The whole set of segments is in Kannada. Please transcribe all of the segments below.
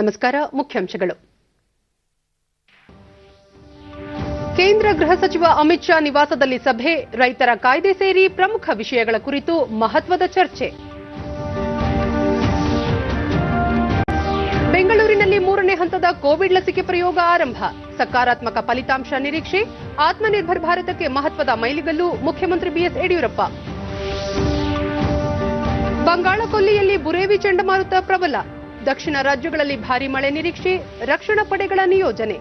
ನಮಸ್ಕಾರ. ಮುಖ್ಯಾಂಶಗಳು. ಕೇಂದ್ರ ಗೃಹ ಸಚಿವ ಅಮಿತ್ ಶಾ ನಿವಾಸದಲ್ಲಿ ಸಭೆ, ರೈತರ ಕಾಯ್ದೆ ಸೇರಿ ಪ್ರಮುಖ ವಿಷಯಗಳ ಕುರಿತು ಮಹತ್ವದ ಚರ್ಚೆ. ಬೆಂಗಳೂರಿನಲ್ಲಿ 3ನೇ ಹಂತದ ಕೋವಿಡ್ ಲಸಿಕೆ ಪ್ರಯೋಗ ಆರಂಭ, ಸಕಾರಾತ್ಮಕ ಫಲಿತಾಂಶ ನಿರೀಕ್ಷೆ, ಆತ್ಮನಿರ್ಭರ್ ಭಾರತಕ್ಕೆ ಮಹತ್ವದ ಮೈಲಿಗಲ್ಲು, ಮುಖ್ಯಮಂತ್ರಿ ಬಿಎಸ್ ಯಡಿಯೂರಪ್ಪ. ಬಂಗಾಳ ಕೊಲ್ಲಿಯಲ್ಲಿ ಬುರೇವಿ ಚಂಡಮಾರುತ ಪ್ರಬಲ, ದಕ್ಷಿಣ ರಾಜ್ಯಗಳಲ್ಲಿ ಭಾರೀ ಮಳೆ ನಿರೀಕ್ಷೆ, ರಕ್ಷಣಾ ಪಡೆಗಳ ನಿಯೋಜನೆ.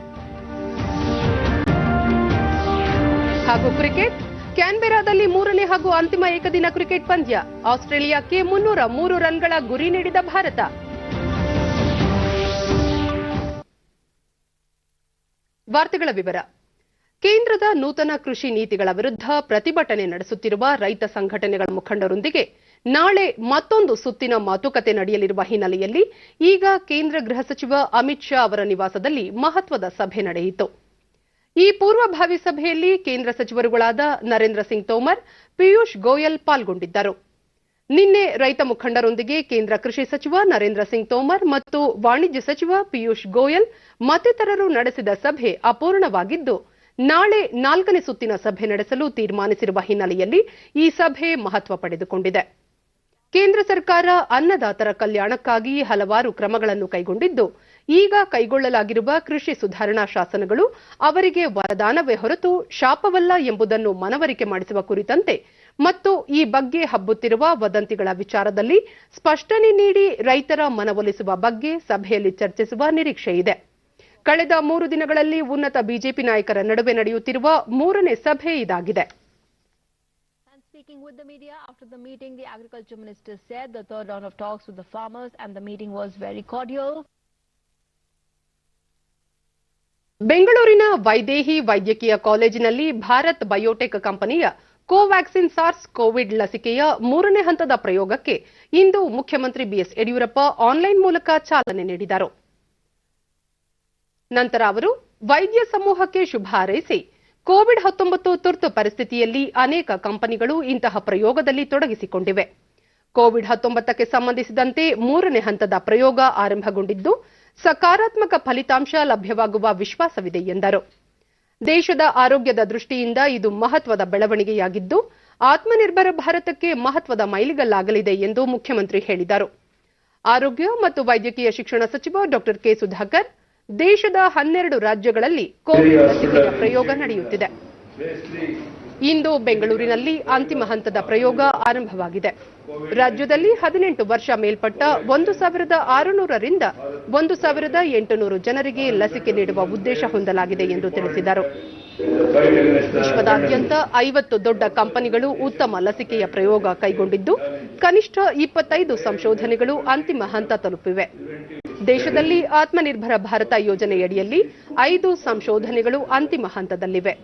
ಹಾಗೂ ಕ್ರಿಕೆಟ್, ಕ್ಯಾನ್ಬೆರಾದಲ್ಲಿ 3ನೇ ಹಾಗೂ ಅಂತಿಮ ಏಕದಿನ ಕ್ರಿಕೆಟ್ ಪಂದ್ಯ, ಆಸ್ಟ್ರೇಲಿಯಾಕ್ಕೆ 303 ರನ್ಗಳ ಗುರಿ ನೀಡಿದ ಭಾರತ. ವಾರ್ತೆಗಳ ವಿವರ. ಕೇಂದ್ರದ ನೂತನ ಕೃಷಿ ನೀತಿಗಳ ವಿರುದ್ಧ ಪ್ರತಿಭಟನೆ ನಡೆಸುತ್ತಿರುವ ರೈತ ಸಂಘಟನೆಗಳ ಮುಖಂಡರೊಂದಿಗೆ ನಾಳೆ ಮತ್ತೊಂದು ಸುತ್ತಿನ ಮಾತುಕತೆ ನಡೆಯಲಿರುವ ಹಿನ್ನೆಲೆಯಲ್ಲಿ ಈಗ ಕೇಂದ್ರ ಗೃಹ ಸಚಿವ ಅಮಿತ್ ಶಾ ಅವರ ನಿವಾಸದಲ್ಲಿ ಮಹತ್ವದ ಸಭೆ ನಡೆಯಿತು. ಈ ಪೂರ್ವಭಾವಿ ಸಭೆಯಲ್ಲಿ ಕೇಂದ್ರ ಸಚಿವರುಗಳಾದ ನರೇಂದ್ರ ಸಿಂಗ್ ತೋಮರ್, ಪಿಯೂಷ್ ಗೋಯಲ್ ಪಾಲ್ಗೊಂಡಿದ್ದರು. ನಿನ್ನೆ ರೈತ ಮುಖಂಡರೊಂದಿಗೆ ಕೇಂದ್ರ ಕೃಷಿ ಸಚಿವ ನರೇಂದ್ರ ಸಿಂಗ್ ತೋಮರ್ ಮತ್ತು ವಾಣಿಜ್ಯ ಸಚಿವ ಪಿಯೂಷ್ ಗೋಯಲ್ ಮತ್ತಿತರರು ನಡೆಸಿದ ಸಭೆ ಅಪೂರ್ಣವಾಗಿದ್ದು, ನಾಳೆ 4ನೇ ಸುತ್ತಿನ ಸಭೆ ನಡೆಸಲು ತೀರ್ಮಾನಿಸಿರುವ ಹಿನ್ನೆಲೆಯಲ್ಲಿ ಈ ಸಭೆ ಮಹತ್ವ ಪಡೆದುಕೊಂಡಿದೆ. ಕೇಂದ್ರ ಸರ್ಕಾರ ಅನ್ನದಾತರ ಕಲ್ಯಾಣಕ್ಕಾಗಿ ಹಲವಾರು ಕ್ರಮಗಳನ್ನು ಕೈಗೊಂಡಿದ್ದು, ಈಗ ಕೈಗೊಳ್ಳಲಾಗಿರುವ ಕೃಷಿ ಸುಧಾರಣಾ ಶಾಸನಗಳು ಅವರಿಗೆ ವರದಾನವೇ ಹೊರತು ಶಾಪವಲ್ಲ ಎಂಬುದನ್ನು ಮನವರಿಕೆ ಮಾಡಿಸುವ ಕುರಿತಂತೆ ಮತ್ತು ಈ ಬಗ್ಗೆ ಹಬ್ಬುತ್ತಿರುವ ವದಂತಿಗಳ ವಿಚಾರದಲ್ಲಿ ಸ್ಪಷ್ಟನೆ ನೀಡಿ ರೈತರ ಮನವೊಲಿಸುವ ಬಗ್ಗೆ ಸಭೆಯಲ್ಲಿ ಚರ್ಚಿಸುವ ನಿರೀಕ್ಷೆಯಿದೆ. ಕಳೆದ 3 ದಿನಗಳಲ್ಲಿ ಉನ್ನತ ಬಿಜೆಪಿ ನಾಯಕರ ನಡುವೆ ನಡೆಯುತ್ತಿರುವ 3ನೇ ಸಭೆ ಇದಾಗಿದೆ. Speaking with the media after the meeting, the agriculture minister said the third round of talks with the farmers and the meeting was very cordial. ಬೆಂಗಳೂರಿನ ವೈದೇಹಿ ವೈದ್ಯಕೀಯ ಕಾಲೇಜಿನಲ್ಲಿ ಭಾರತ್ ಬಯೋಟೆಕ್ ಕಂಪನಿಯ ಕೋವ್ಯಾಕ್ಸಿನ್ ಸಾರ್ಸ್ ಕೋವಿಡ್ ಲಸಿಕೆಯ 3ನೇ ಹಂತದ ಪ್ರಯೋಗಕ್ಕೆ ಇಂದು ಮುಖ್ಯಮಂತ್ರಿ ಬಿಎಸ್ ಯಡಿಯೂರಪ್ಪ ಆನ್ಲೈನ್ ಮೂಲಕ ಚಾಲನೆ ನೀಡಿದರು. ನಂತರ ಅವರು ವೈದ್ಯ ಸಮೂಹಕ್ಕೆ ಶುಭ ಹಾರೈಸಿ, ಕೋವಿಡ್-19 ತುರ್ತು ಪರಿಸ್ಥಿತಿಯಲ್ಲಿ ಅನೇಕ ಕಂಪನಿಗಳು ಇಂತಹ ಪ್ರಯೋಗದಲ್ಲಿ ತೊಡಗಿಸಿಕೊಂಡಿವೆ. ಕೋವಿಡ್-19ಕ್ಕೆ ಸಂಬಂಧಿಸಿದಂತೆ 3ನೇ ಹಂತದ ಪ್ರಯೋಗ ಆರಂಭಗೊಂಡಿದ್ದು, ಸಕಾರಾತ್ಮಕ ಫಲಿತಾಂಶ ಲಭ್ಯವಾಗುವ ವಿಶ್ವಾಸವಿದೆ ಎಂದರು. ದೇಶದ ಆರೋಗ್ಯದ ದೃಷ್ಟಿಯಿಂದ ಇದು ಮಹತ್ವದ ಬೆಳವಣಿಗೆಯಾಗಿದ್ದು, ಆತ್ಮನಿರ್ಭರ ಭಾರತಕ್ಕೆ ಮಹತ್ವದ ಮೈಲಿಗಲ್ಲಾಗಲಿದೆ ಎಂದು ಮುಖ್ಯಮಂತ್ರಿ ಹೇಳಿದರು. ಆರೋಗ್ಯ ಮತ್ತು ವೈದ್ಯಕೀಯ ಶಿಕ್ಷಣ ಸಚಿವ ಡಾ ಕೆ ಸುಧಾಕರ್, ದೇಶದ 12 ರಾಜ್ಯಗಳಲ್ಲಿ ಕೋವಿಡ್ ಲಸಿಕೆಯ ಪ್ರಯೋಗ ನಡೆಯುತ್ತಿದೆ. ಇಂದು ಬೆಂಗಳೂರಿನಲ್ಲಿ ಅಂತಿಮ ಹಂತದ ಪ್ರಯೋಗ ಆರಂಭವಾಗಿದೆ. ರಾಜ್ಯದಲ್ಲಿ 18 ವರ್ಷ ಮೇಲ್ಪಟ್ಟ 1600 ರಿಂದ 1800 ಜನರಿಗೆ ಲಸಿಕೆ ನೀಡುವ ಉದ್ದೇಶ ಹೊಂದಲಾಗಿದೆ ಎಂದು ತಿಳಿಸಿದರು. ವಿಶ್ವದಾದ್ಯಂತ 50 ದೊಡ್ಡ ಕಂಪನಿಗಳು ಉತ್ತಮ ಲಸಿಕೆಯ ಪ್ರಯೋಗ ಕೈಗೊಂಡಿದ್ದು, ಕನಿಷ್ಠ 25 ಸಂಶೋಧನೆಗಳು ಅಂತಿಮ ಹಂತ ತಲುಪಿವೆ. ದೇಶದಲ್ಲಿ ಆತ್ಮನಿರ್ಭರ ಭಾರತ ಯೋಜನೆಯಡಿಯಲ್ಲಿ 5 ಸಂಶೋಧನೆಗಳು ಅಂತಿಮ ಹಂತದಲ್ಲಿವೆ.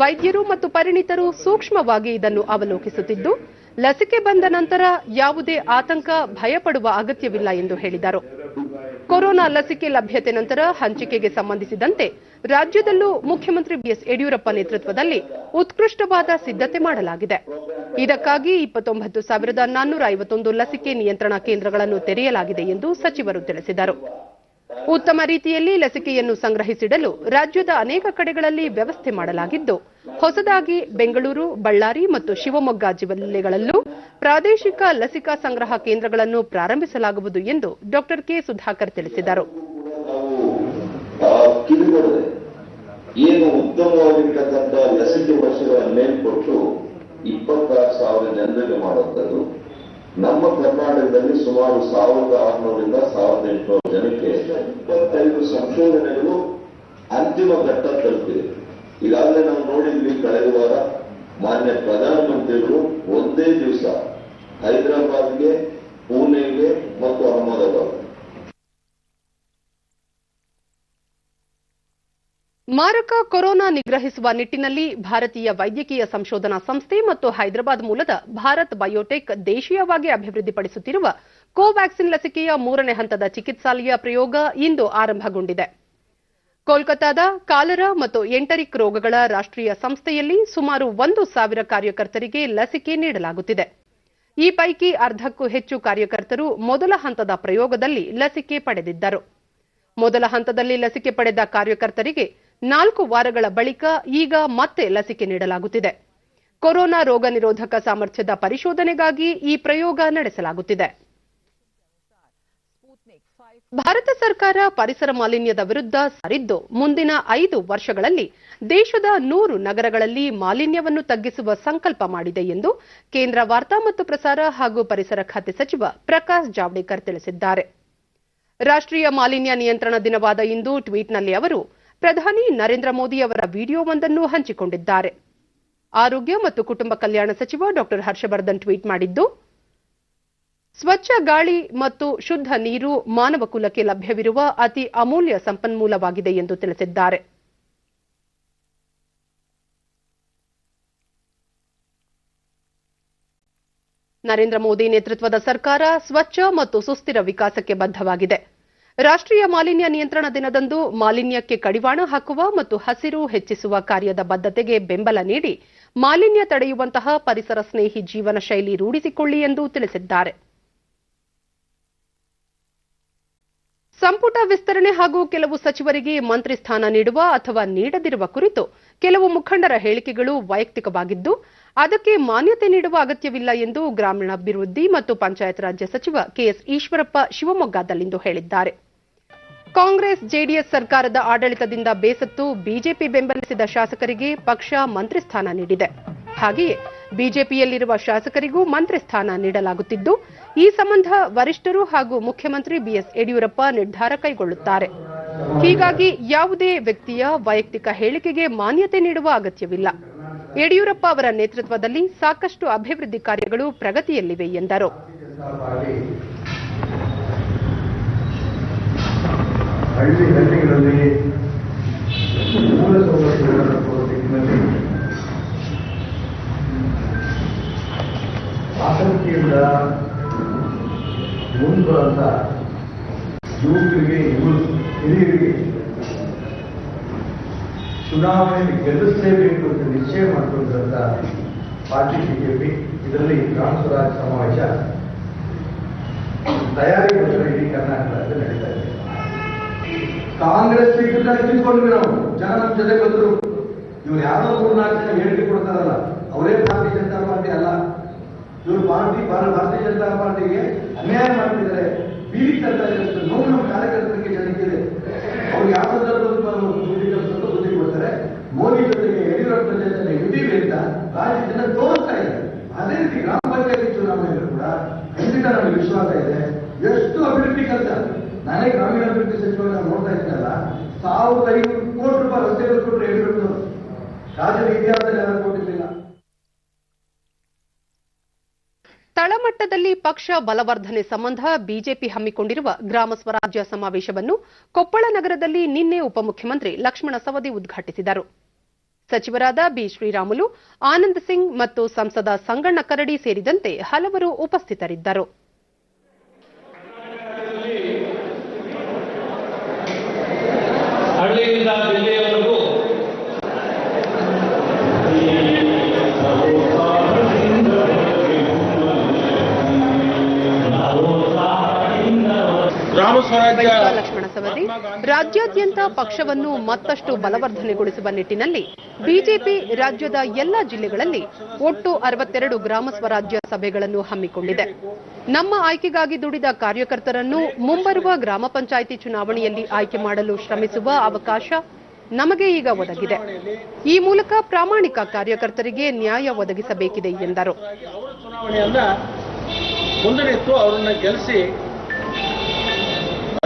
ವೈದ್ಯರು ಮತ್ತು ಪರಿಣಿತರು ಸೂಕ್ಷ್ಮವಾಗಿ ಇದನ್ನು ಅವಲೋಕಿಸುತ್ತಿದ್ದು, ಲಸಿಕೆ ಬಂದ ನಂತರ ಯಾವುದೇ ಆತಂಕ, ಭಯಪಡುವ ಅಗತ್ಯವಿಲ್ಲ ಎಂದು ಹೇಳಿದರು. ಕೊರೋನಾ ಲಸಿಕೆ ಲಭ್ಯತೆ ನಂತರ ಹಂಚಿಕೆಗೆ ಸಂಬಂಧಿಸಿದಂತೆ ರಾಜ್ಯದಲ್ಲೂ ಮುಖ್ಯಮಂತ್ರಿ ಬಿಎಸ್ ಯಡಿಯೂರಪ್ಪ ನೇತೃತ್ವದಲ್ಲಿ ಉತ್ಕೃಷ್ಟವಾದ ಸಿದ್ಧತೆ ಮಾಡಲಾಗಿದೆ. ಇದಕ್ಕಾಗಿ 29,451 ಲಸಿಕೆ ನಿಯಂತ್ರಣ ಕೇಂದ್ರಗಳನ್ನು ತೆರೆಯಲಾಗಿದೆ ಎಂದು ಸಚಿವರು ತಿಳಿಸಿದರು. ಉತ್ತಮ ರೀತಿಯಲ್ಲಿ ಲಸಿಕೆಯನ್ನು ಸಂಗ್ರಹಿಸಿಡಲು ರಾಜ್ಯದ ಅನೇಕ ಕಡೆಗಳಲ್ಲಿ ವ್ಯವಸ್ಥೆ ಮಾಡಲಾಗಿದ್ದು, ಹೊಸದಾಗಿ ಬೆಂಗಳೂರು, ಬಳ್ಳಾರಿ ಮತ್ತು ಶಿವಮೊಗ್ಗ ಜಿಲ್ಲೆಗಳಲ್ಲೂ ಪ್ರಾದೇಶಿಕ ಲಸಿಕಾ ಸಂಗ್ರಹ ಕೇಂದ್ರಗಳನ್ನು ಪ್ರಾರಂಭಿಸಲಾಗುವುದು ಎಂದು ಡಾ ಕೆ ಸುಧಾಕರ್ ತಿಳಿಸಿದರು. ಏನು ಉತ್ತಮವಾಗಿರ್ತಕ್ಕಂಥ ಲಸಿಕೆ ವರ್ಷಗಳ ಮೇಲ್ಪಟ್ಟು 26,000 ಜನರಿಗೆ ಮಾಡುವಂಥದ್ದು, ನಮ್ಮ ಕರ್ನಾಟಕದಲ್ಲಿ ಸುಮಾರು 1,600 ರಿಂದ 1,800 ಜನಕ್ಕೆ 25 ಸಂಶೋಧನೆಗಳು ಅಂತಿಮ ಘಟ್ಟ ತಲುಪಿದೆ. ಈಗಾಗಲೇ ನಾವು ನೋಡಿದ್ವಿ, ಕಳೆದ ವಾರ ಮಾನ್ಯ ಪ್ರಧಾನಮಂತ್ರಿಗಳು ಒಂದೇ ದಿವಸ ಹೈದರಾಬಾದ್ಗೆ, ಪುಣೆಗೆ ಮತ್ತು ಅಹಮದಾಬಾದ್ ಮಾರಕ ಕೊರೋನಾ ನಿಗ್ರಹಿಸುವ ನಿಟ್ಟಿನಲ್ಲಿ ಭಾರತೀಯ ವೈದ್ಯಕೀಯ ಸಂಶೋಧನಾ ಸಂಸ್ಥೆ ಮತ್ತು ಹೈದರಾಬಾದ್ ಮೂಲದ ಭಾರತ್ ಬಯೋಟೆಕ್ ದೇಶೀಯವಾಗಿ ಅಭಿವೃದ್ಧಿಪಡಿಸುತ್ತಿರುವ ಕೋವ್ಯಾಕ್ಸಿನ್ ಲಸಿಕೆಯ 3ನೇ ಹಂತದ ಚಿಕಿತ್ಸಾಲಯ ಪ್ರಯೋಗ ಇಂದು ಆರಂಭಗೊಂಡಿದೆ. ಕೋಲ್ಕತಾದ ಕಾಲರಾ ಮತ್ತು ಎಂಟರಿಕ್ ರೋಗಗಳ ರಾಷ್ಟ್ರೀಯ ಸಂಸ್ಥೆಯಲ್ಲಿ ಸುಮಾರು 1,000 ಕಾರ್ಯಕರ್ತರಿಗೆ ಲಸಿಕೆ ನೀಡಲಾಗುತ್ತಿದೆ. ಈ ಪೈಕಿ ಅರ್ಧಕ್ಕೂ ಹೆಚ್ಚು ಕಾರ್ಯಕರ್ತರು ಮೊದಲ ಹಂತದ ಪ್ರಯೋಗದಲ್ಲಿ ಲಸಿಕೆ ಪಡೆದಿದ್ದರು. ಮೊದಲ ಹಂತದಲ್ಲಿ ಲಸಿಕೆ ಪಡೆದ ಕಾರ್ಯಕರ್ತರಿಗೆ 4 ವಾರಗಳ ಬಳಿಕ ಈಗ ಮತ್ತೆ ಲಸಿಕೆ ನೀಡಲಾಗುತ್ತಿದೆ. ಕೊರೋನಾ ರೋಗ ನಿರೋಧಕ ಸಾಮರ್ಥ್ಯದ ಪರಿಶೋಧನೆಗಾಗಿ ಈ ಪ್ರಯೋಗ ನಡೆಸಲಾಗುತ್ತಿದೆ. ಭಾರತ ಸರ್ಕಾರ ಪರಿಸರ ಮಾಲಿನ್ಯದ ವಿರುದ್ಧ ಸಾರಿದ್ದು ಮುಂದಿನ 5 ವರ್ಷಗಳಲ್ಲಿ ದೇಶದ 100 ನಗರಗಳಲ್ಲಿ ಮಾಲಿನ್ಯವನ್ನು ತಗ್ಗಿಸುವ ಸಂಕಲ್ಪ ಮಾಡಿದೆ ಎಂದು ಕೇಂದ್ರ ವಾರ್ತಾ ಮತ್ತು ಪ್ರಸಾರ ಹಾಗೂ ಪರಿಸರ ಖಾತೆ ಸಚಿವ ಪ್ರಕಾಶ್ ಜಾವಡೇಕರ್ ತಿಳಿಸಿದ್ದಾರೆ. ರಾಷ್ಟ್ರೀಯ ಮಾಲಿನ್ಯ ನಿಯಂತ್ರಣ ದಿನವಾದ ಇಂದು ಟ್ವೀಟ್ನಲ್ಲಿ ಅವರು ಪ್ರಧಾನಿ ನರೇಂದ್ರ ಮೋದಿ ಅವರ ವಿಡಿಯೋವೊಂದನ್ನು ಹಂಚಿಕೊಂಡಿದ್ದಾರೆ. ಆರೋಗ್ಯ ಮತ್ತು ಕುಟುಂಬ ಕಲ್ಯಾಣ ಸಚಿವ ಡಾ ಹರ್ಷವರ್ಧನ್ ಟ್ವೀಟ್ ಮಾಡಿದ್ದು, ಸ್ವಚ್ಛ ಗಾಳಿ ಮತ್ತು ಶುದ್ಧ ನೀರು ಮಾನವ ಕುಲಕ್ಕೆ ಲಭ್ಯವಿರುವ ಅತಿ ಅಮೂಲ್ಯ ಸಂಪನ್ಮೂಲವಾಗಿದೆ ಎಂದು ತಿಳಿಸಿದ್ದಾರೆ. ನರೇಂದ್ರ ಮೋದಿ ನೇತೃತ್ವದ ಸರ್ಕಾರ ಸ್ವಚ್ಛ ಮತ್ತು ಸುಸ್ಥಿರ ವಿಕಾಸಕ್ಕೆ ಬದ್ಧವಾಗಿದೆ. ರಾಷ್ಟ್ರೀಯ ಮಾಲಿನ್ಯ ನಿಯಂತ್ರಣ ದಿನದಂದು ಮಾಲಿನ್ಯಕ್ಕೆ ಕಡಿವಾಣ ಹಾಕುವ ಮತ್ತು ಹಸಿರು ಹೆಚ್ಚಿಸುವ ಕಾರ್ಯದ ಬದ್ಧತೆಗೆ ಬೆಂಬಲ ನೀಡಿ ಮಾಲಿನ್ಯ ತಡೆಯುವಂತಹ ಪರಿಸರ ಸ್ನೇಹಿ ಜೀವನ ಶೈಲಿ ರೂಢಿಸಿಕೊಳ್ಳಿ ಎಂದು ತಿಳಿಸಿದ್ದಾರೆ. ಸಂಪುಟ ವಿಸ್ತರಣೆ ಹಾಗೂ ಕೆಲವು ಸಚಿವರಿಗೆ ಮಂತ್ರಿ ಸ್ಥಾನ ನೀಡುವ ಅಥವಾ ನೀಡದಿರುವ ಕುರಿತು ಕೆಲವು ಮುಖಂಡರ ಹೇಳಿಕೆಗಳು ವೈಯಕ್ತಿಕವಾಗಿದ್ದು ಅದಕ್ಕೆ ಮಾನ್ಯತೆ ನೀಡುವ ಅಗತ್ಯವಿಲ್ಲ ಎಂದು ಗ್ರಾಮೀಣಾಭಿವೃದ್ಧಿ ಮತ್ತು ಪಂಚಾಯತ್ ರಾಜ್ಯ ಸಚಿವ ಕೆಎಸ್ ಈಶ್ವರಪ್ಪ ಶಿವಮೊಗ್ಗದಲ್ಲಿಂದು ಹೇಳಿದ್ದಾರೆ. ಕಾಂಗ್ರೆಸ್ ಜೆಡಿಎಸ್ ಸರ್ಕಾರದ ಆಡಳಿತದಿಂದ ಬೇಸತ್ತು ಬಿಜೆಪಿ ಬೆಂಬಲಿಸಿದ ಶಾಸಕರಿಗೆ ಪಕ್ಷ ಮಂತ್ರಿ ಸ್ಥಾನ ನೀಡಿದೆ. ಹಾಗೆಯೇ ಬಿಜೆಪಿಯಲ್ಲಿರುವ ಶಾಸಕರಿಗೂ ಮಂತ್ರಿ ಸ್ಥಾನ ನೀಡಲಾಗುತ್ತಿದ್ದು ಈ ಸಂಬಂಧ ವರಿಷ್ಠರು ಹಾಗೂ ಮುಖ್ಯಮಂತ್ರಿ ಬಿಎಸ್ ಯಡಿಯೂರಪ್ಪ ನಿರ್ಧಾರ ಕೈಗೊಳ್ಳುತ್ತಾರೆ. ಹೀಗಾಗಿ ಯಾವುದೇ ವ್ಯಕ್ತಿಯ ವೈಯಕ್ತಿಕ ಹೇಳಿಕೆಗೆ ಮಾನ್ಯತೆ ನೀಡುವ ಅಗತ್ಯವಿಲ್ಲ. ಯಡಿಯೂರಪ್ಪ ಅವರ ನೇತೃತ್ವದಲ್ಲಿ ಸಾಕಷ್ಟು ಅಭಿವೃದ್ಧಿ ಕಾರ್ಯಗಳು ಪ್ರಗತಿಯಲ್ಲಿವೆ ಎಂದರು. ಹಳ್ಳಿಗಳಲ್ಲಿ ಮೂಲಸೌಕರ್ಯಗಳನ್ನು ಕೊಡುವ ನಿಟ್ಟಿನಲ್ಲಿ ಆಸಕ್ತಿಯಿಂದ ಮುಂದುವರೆದ ಯುವಕರಿಗೆ ಹಿರಿಯರಿಗೆ ಚುನಾವಣೆಯಲ್ಲಿ ಗೆಲ್ಲಿಸಲೇಬೇಕು ಅಂತ ನಿಶ್ಚಯ ಮಾಡಿಕೊಂಡಿರುವಂಥ ಪಾರ್ಟಿ ಬಿಜೆಪಿ. ಇದರಲ್ಲಿ ಗ್ರಾಮ ಸ್ವರಾಜ್ ಸಮಾವೇಶ ತಯಾರಿಗೋಸ್ಕರ ಇಡೀ ಕರ್ನಾಟಕದಲ್ಲಿ ನಡೀತಾ ಇದೆ. ಕಾಂಗ್ರೆಸ್ ಸೀಟುಗಳಲ್ಲಿ ಕಿತ್ಕೊಂಡ್ವಿ ನಾವು. ಜನ ನಮ್ಮ ಜೊತೆ ಬಂದರು. ಇವ್ರು ಯಾರೋ 3-4 ಜನ ಹೇಳಿಕೆ ಕೊಡ್ತಾರಲ್ಲ, ಅವರೇ ಭಾರತೀಯ ಜನತಾ ಪಾರ್ಟಿ ಅಲ್ಲ. ಇವರು ಭಾರತೀಯ ಜನತಾ ಪಾರ್ಟಿಗೆ ಅನ್ಯಾಯ ಮಾಡ್ತಿದ್ದಾರೆ, ಬೀದಿ ತರ್ತಾ ಇದ್ದಾರೆ. ನೋವು ನಮ್ಮ ಕಾರ್ಯಕರ್ತರಿಗೆ ಜನಕ್ಕಿದೆ. ಅವ್ರು ಯಾವ್ದಾದ್ರು ಬುದ್ಧಿ ಕೊಡ್ತಾರೆ. ಮೋದಿ ಜೊತೆಗೆ ಯಡಿಯೂರಪ್ಪ ಜೊತೆ ಇದ್ದೀವಿ ಅಂತ ರಾಜ್ಯ ಜನ ತೋರಿಸ್ತಾ ಇದ್ದಾರೆ. ಅದೇ ರೀತಿ ಗ್ರಾಮ ಪಂಚಾಯತಿ ಚುನಾವಣೆಯಲ್ಲೂ ಕೂಡ ಖಂಡಿತ ನಮಗೆ ವಿಶ್ವಾಸ ಇದೆ. ಎಷ್ಟು ಅಭಿವೃದ್ಧಿ ಕೆಲಸ. ನಾನೇ ಗ್ರಾಮೀಣಾಭಿವೃದ್ಧಿ ಸಚಿವರಾಗಿ ನೋಡ್ತಾ ಇದ್ದಲ್ಲ, 1500 ಕೋಟಿ ರೂಪಾಯಿ ರಸ್ತೆಗಳು ಕೊಟ್ಟರೆ ಯಡಿಯೂರಪ್ಪ ರಾಜ್ಯದ ಇತಿಹಾಸದಲ್ಲಿ ಯಾರು ಕೊಟ್ಟಿರಲಿಲ್ಲ. ತಳಮಟ್ಟದಲ್ಲಿ ಪಕ್ಷ ಬಲವರ್ಧನೆ ಸಂಬಂಧ ಬಿಜೆಪಿ ಹಮ್ಮಿಕೊಂಡಿರುವ ಗ್ರಾಮ ಸ್ವರಾಜ್ಯ ಸಮಾವೇಶವನ್ನು ಕೊಪ್ಪಳ ನಗರದಲ್ಲಿ ನಿನ್ನೆ ಉಪಮುಖ್ಯಮಂತ್ರಿ ಲಕ್ಷ್ಮಣ ಸವದಿ ಉದ್ಘಾಟಿಸಿದರು. ಸಚಿವರಾದ ಬಿ ಶ್ರೀರಾಮುಲು, ಆನಂದ್ ಸಿಂಗ್ ಮತ್ತು ಸಂಸದ ಸಂಗಣ್ಣ ಕರಡಿ ಸೇರಿದಂತೆ ಹಲವರು ಉಪಸ್ಥಿತರಿದ್ದರು. ಹಳ್ಳಿಯಿಂದ ಜಿಲ್ಲೆಯವರೆಗೂ ಗ್ರಾಮ ಸ್ವರಾಜ್ಯ ಲಕ್ಷ್ಮಣ ಸವದಿ ರಾಜ್ಯಾದ್ಯಂತ ಪಕ್ಷವನ್ನು ಮತ್ತಷ್ಟು ಬಲವರ್ಧನೆಗೊಳಿಸುವ ನಿಟ್ಟಿನಲ್ಲಿ ಬಿಜೆಪಿ ರಾಜ್ಯದ ಎಲ್ಲ ಜಿಲ್ಲೆಗಳಲ್ಲಿ ಒಟ್ಟು 62 ಗ್ರಾಮ ಸ್ವರಾಜ್ಯ ಸಭೆಗಳನ್ನು ಹಮ್ಮಿಕೊಂಡಿದೆ. ನಮ್ಮ ಆಯ್ಕೆಗಾಗಿ ದುಡಿದ ಕಾರ್ಯಕರ್ತರನ್ನು ಮುಂಬರುವ ಗ್ರಾಮ ಪಂಚಾಯಿತಿ ಚುನಾವಣೆಯಲ್ಲಿ ಆಯ್ಕೆ ಮಾಡಲು ಶ್ರಮಿಸುವ ಅವಕಾಶ ನಮಗೆ ಈಗ ಒದಗಿದೆ. ಈ ಮೂಲಕ ಪ್ರಾಮಾಣಿಕ ಕಾರ್ಯಕರ್ತರಿಗೆ ನ್ಯಾಯ ಒದಗಿಸಬೇಕಿದೆ ಎಂದರು. ಚುನಾವಣೆಯನ್ನ ಮುಂದಿಟ್ಟು ಅವರನ್ನ ಗೆಲ್ಲಿಸಿ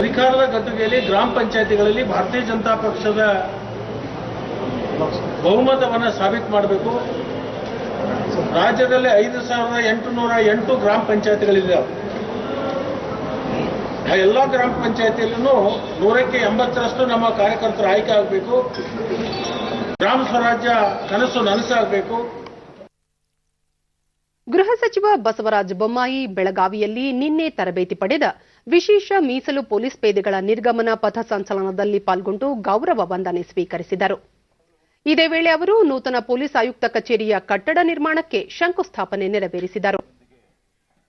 ಅಧಿಕಾರದ ಗದ್ದುಗೆಯಲ್ಲಿ ಗ್ರಾಮ ಪಂಚಾಯಿತಿಗಳಲ್ಲಿ ಭಾರತೀಯ ಜನತಾ ಪಕ್ಷದ ಬಹುಮತವನ್ನು ಸಾಬೀತು ಮಾಡಬೇಕು. ರಾಜ್ಯದಲ್ಲಿ 5808 ಗ್ರಾಮ ಪಂಚಾಯಿತಿಗಳಿದ್ದಾವೆ. ಆ ಎಲ್ಲ ಗ್ರಾಮ ಪಂಚಾಯಿತಿಯಲ್ಲೂ 100ಕ್ಕೆ 80ರಷ್ಟು ನಮ್ಮ ಕಾರ್ಯಕರ್ತರು ಆಯ್ಕೆ ಆಗಬೇಕು. ಗ್ರಾಮ ಸ್ವರಾಜ್ಯ ಕನಸು ನನಸಾಗಬೇಕು. ಗೃಹ ಸಚಿವ ಬಸವರಾಜ ಬೊಮ್ಮಾಯಿ ಬೆಳಗಾವಿಯಲ್ಲಿ ನಿನ್ನೆ ತರಬೇತಿ ಪಡೆದ ವಿಶೇಷ ಮೀಸಲು ಪೊಲೀಸ್ ಪೇದೆಗಳ ನಿರ್ಗಮನ ಪಥ ಸಂಚಲನದಲ್ಲಿ ಪಾಲ್ಗೊಂಡು ಗೌರವ ವಂದನೆ ಸ್ವೀಕರಿಸಿದರು. ಇದೇ ವೇಳೆ ಅವರು ನೂತನ ಪೊಲೀಸ್ ಆಯುಕ್ತ ಕಚೇರಿಯ ಕಟ್ಟಡ ನಿರ್ಮಾಣಕ್ಕೆ ಶಂಕುಸ್ಥಾಪನೆ ನೆರವೇರಿಸಿದರು.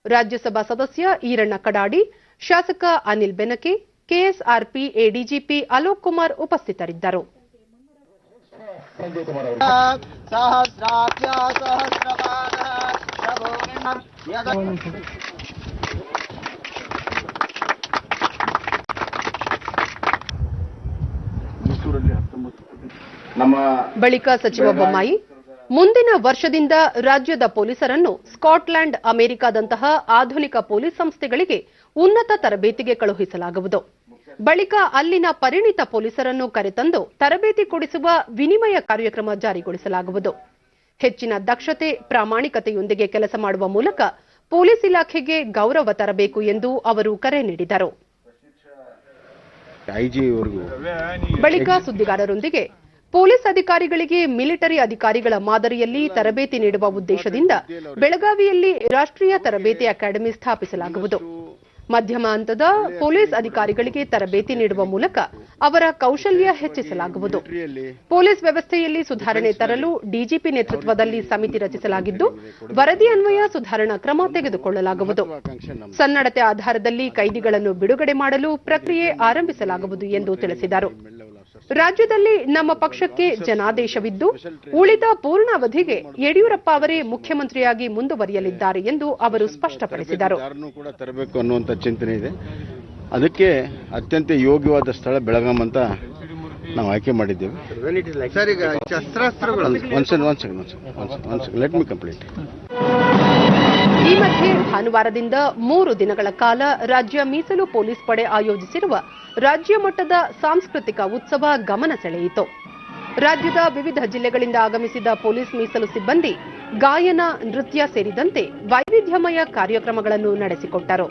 ರಾಜ್ಯಸಭಾ ಸದಸ್ಯ ಈರಣ್ಣ ಕಡಾಡಿ, ಶಾಸಕ ಅನಿಲ್ ಬೆನಕೆ, ಕೆಎಸ್ಆರ್ಪಿ ಎಡಿಜಿಪಿ ಅಲೋಕ್ ಕುಮಾರ್ ಉಪಸ್ಥಿತರಿದ್ದರು. ಬಳಿಕ ಸಚಿವ ಬೊಮ್ಮಾಯಿ ಮುಂದಿನ ವರ್ಷದಿಂದ ರಾಜ್ಯದ ಪೊಲೀಸರನ್ನು ಸ್ಕಾಟ್ಲೆಂಡ್, ಅಮೆರಿಕದಂತಹ ಆಧುನಿಕ ಪೊಲೀಸ್ ಸಂಸ್ಥೆಗಳಿಗೆ ಉನ್ನತ ತರಬೇತಿಗೆ ಕಳುಹಿಸಲಾಗುವುದು. ಬಳಿಕ ಅಲ್ಲಿನ ಪರಿಣಿತ ಪೊಲೀಸರನ್ನು ಕರೆತಂದು ತರಬೇತಿ ಕೊಡಿಸುವ ವಿನಿಮಯ ಕಾರ್ಯಕ್ರಮ ಜಾರಿಗೊಳಿಸಲಾಗುವುದು. ಹೆಚ್ಚಿನ ದಕ್ಷತೆ, ಪ್ರಾಮಾಣಿಕತೆಯೊಂದಿಗೆ ಕೆಲಸ ಮಾಡುವ ಮೂಲಕ ಪೊಲೀಸ್ ಇಲಾಖೆಗೆ ಗೌರವ ತರಬೇಕು ಎಂದು ಅವರು ಕರೆ ನೀಡಿದರು. ಬಳಿಕ ಸುದ್ದಿಗಾರರೊಂದಿಗೆ ಪೊಲೀಸ್ ಅಧಿಕಾರಿಗಳಿಗೆ ಮಿಲಿಟರಿ ಅಧಿಕಾರಿಗಳ ಮಾದರಿಯಲ್ಲಿ ತರಬೇತಿ ನೀಡುವ ಉದ್ದೇಶದಿಂದ ಬೆಳಗಾವಿಯಲ್ಲಿ ರಾಷ್ಟ್ರೀಯ ತರಬೇತಿ ಅಕಾಡೆಮಿ ಸ್ಥಾಪಿಸಲಾಗುವುದು. ಮಧ್ಯಮ ಹಂತದ ಪೊಲೀಸ್ ಅಧಿಕಾರಿಗಳಿಗೆ ತರಬೇತಿ ನೀಡುವ ಮೂಲಕ ಅವರ ಕೌಶಲ್ಯ ಹೆಚ್ಚಿಸಲಾಗುವುದು. ಪೊಲೀಸ್ ವ್ಯವಸ್ಥೆಯಲ್ಲಿ ಸುಧಾರಣೆ ತರಲು ಡಿಜಿಪಿ ನೇತೃತ್ವದಲ್ಲಿ ಸಮಿತಿ ರಚಿಸಲಾಗಿದ್ದು, ವರದಿ ಅನ್ವಯ ಸುಧಾರಣಾ ಕ್ರಮ ತೆಗೆದುಕೊಳ್ಳಲಾಗುವುದು. ಸನ್ನಡತೆ ಆಧಾರದಲ್ಲಿ ಕೈದಿಗಳನ್ನು ಬಿಡುಗಡೆ ಮಾಡಲು ಪ್ರಕ್ರಿಯೆ ಆರಂಭಿಸಲಾಗುವುದು ಎಂದು ತಿಳಿಸಿದರು. ರಾಜ್ಯದಲ್ಲಿ ನಮ್ಮ ಪಕ್ಷಕ್ಕೆ ಜನಾದೇಶವಿದ್ದು, ಉಳಿದ ಪೂರ್ಣಾವಧಿಗೆ ಯಡಿಯೂರಪ್ಪ ಅವರೇ ಮುಖ್ಯಮಂತ್ರಿಯಾಗಿ ಮುಂದುವರಿಯಲಿದ್ದಾರೆ ಎಂದು ಅವರು ಸ್ಪಷ್ಟಪಡಿಸಿದರು. ತರಬೇಕು ಅನ್ನುವಂಥ ಚಿಂತನೆ ಇದೆ. ಅದಕ್ಕೆ ಅತ್ಯಂತ ಯೋಗ್ಯವಾದ ಸ್ಥಳ ಬೆಳಗಾಂ ಅಂತ ನಾವು ಆಯ್ಕೆ ಮಾಡಿದ್ದೇವೆ. Let me complete. ಈ ಮಧ್ಯೆ ಭಾನುವಾರದಿಂದ 3 ದಿನಗಳ ಕಾಲ ರಾಜ್ಯ ಮೀಸಲು ಪೊಲೀಸ್ ಪಡೆ ಆಯೋಜಿಸಿರುವ ರಾಜ್ಯ ಮಟ್ಟದ ಸಾಂಸ್ಕೃತಿಕ ಉತ್ಸವ ಗಮನ ಸೆಳೆಯಿತು. ರಾಜ್ಯದ ವಿವಿಧ ಜಿಲ್ಲೆಗಳಿಂದ ಆಗಮಿಸಿದ ಪೊಲೀಸ್ ಮೀಸಲು ಸಿಬ್ಬಂದಿ ಗಾಯನ, ನೃತ್ಯ ಸೇರಿದಂತೆ ವೈವಿಧ್ಯಮಯ ಕಾರ್ಯಕ್ರಮಗಳನ್ನು ನಡೆಸಿಕೊಟ್ಟರು.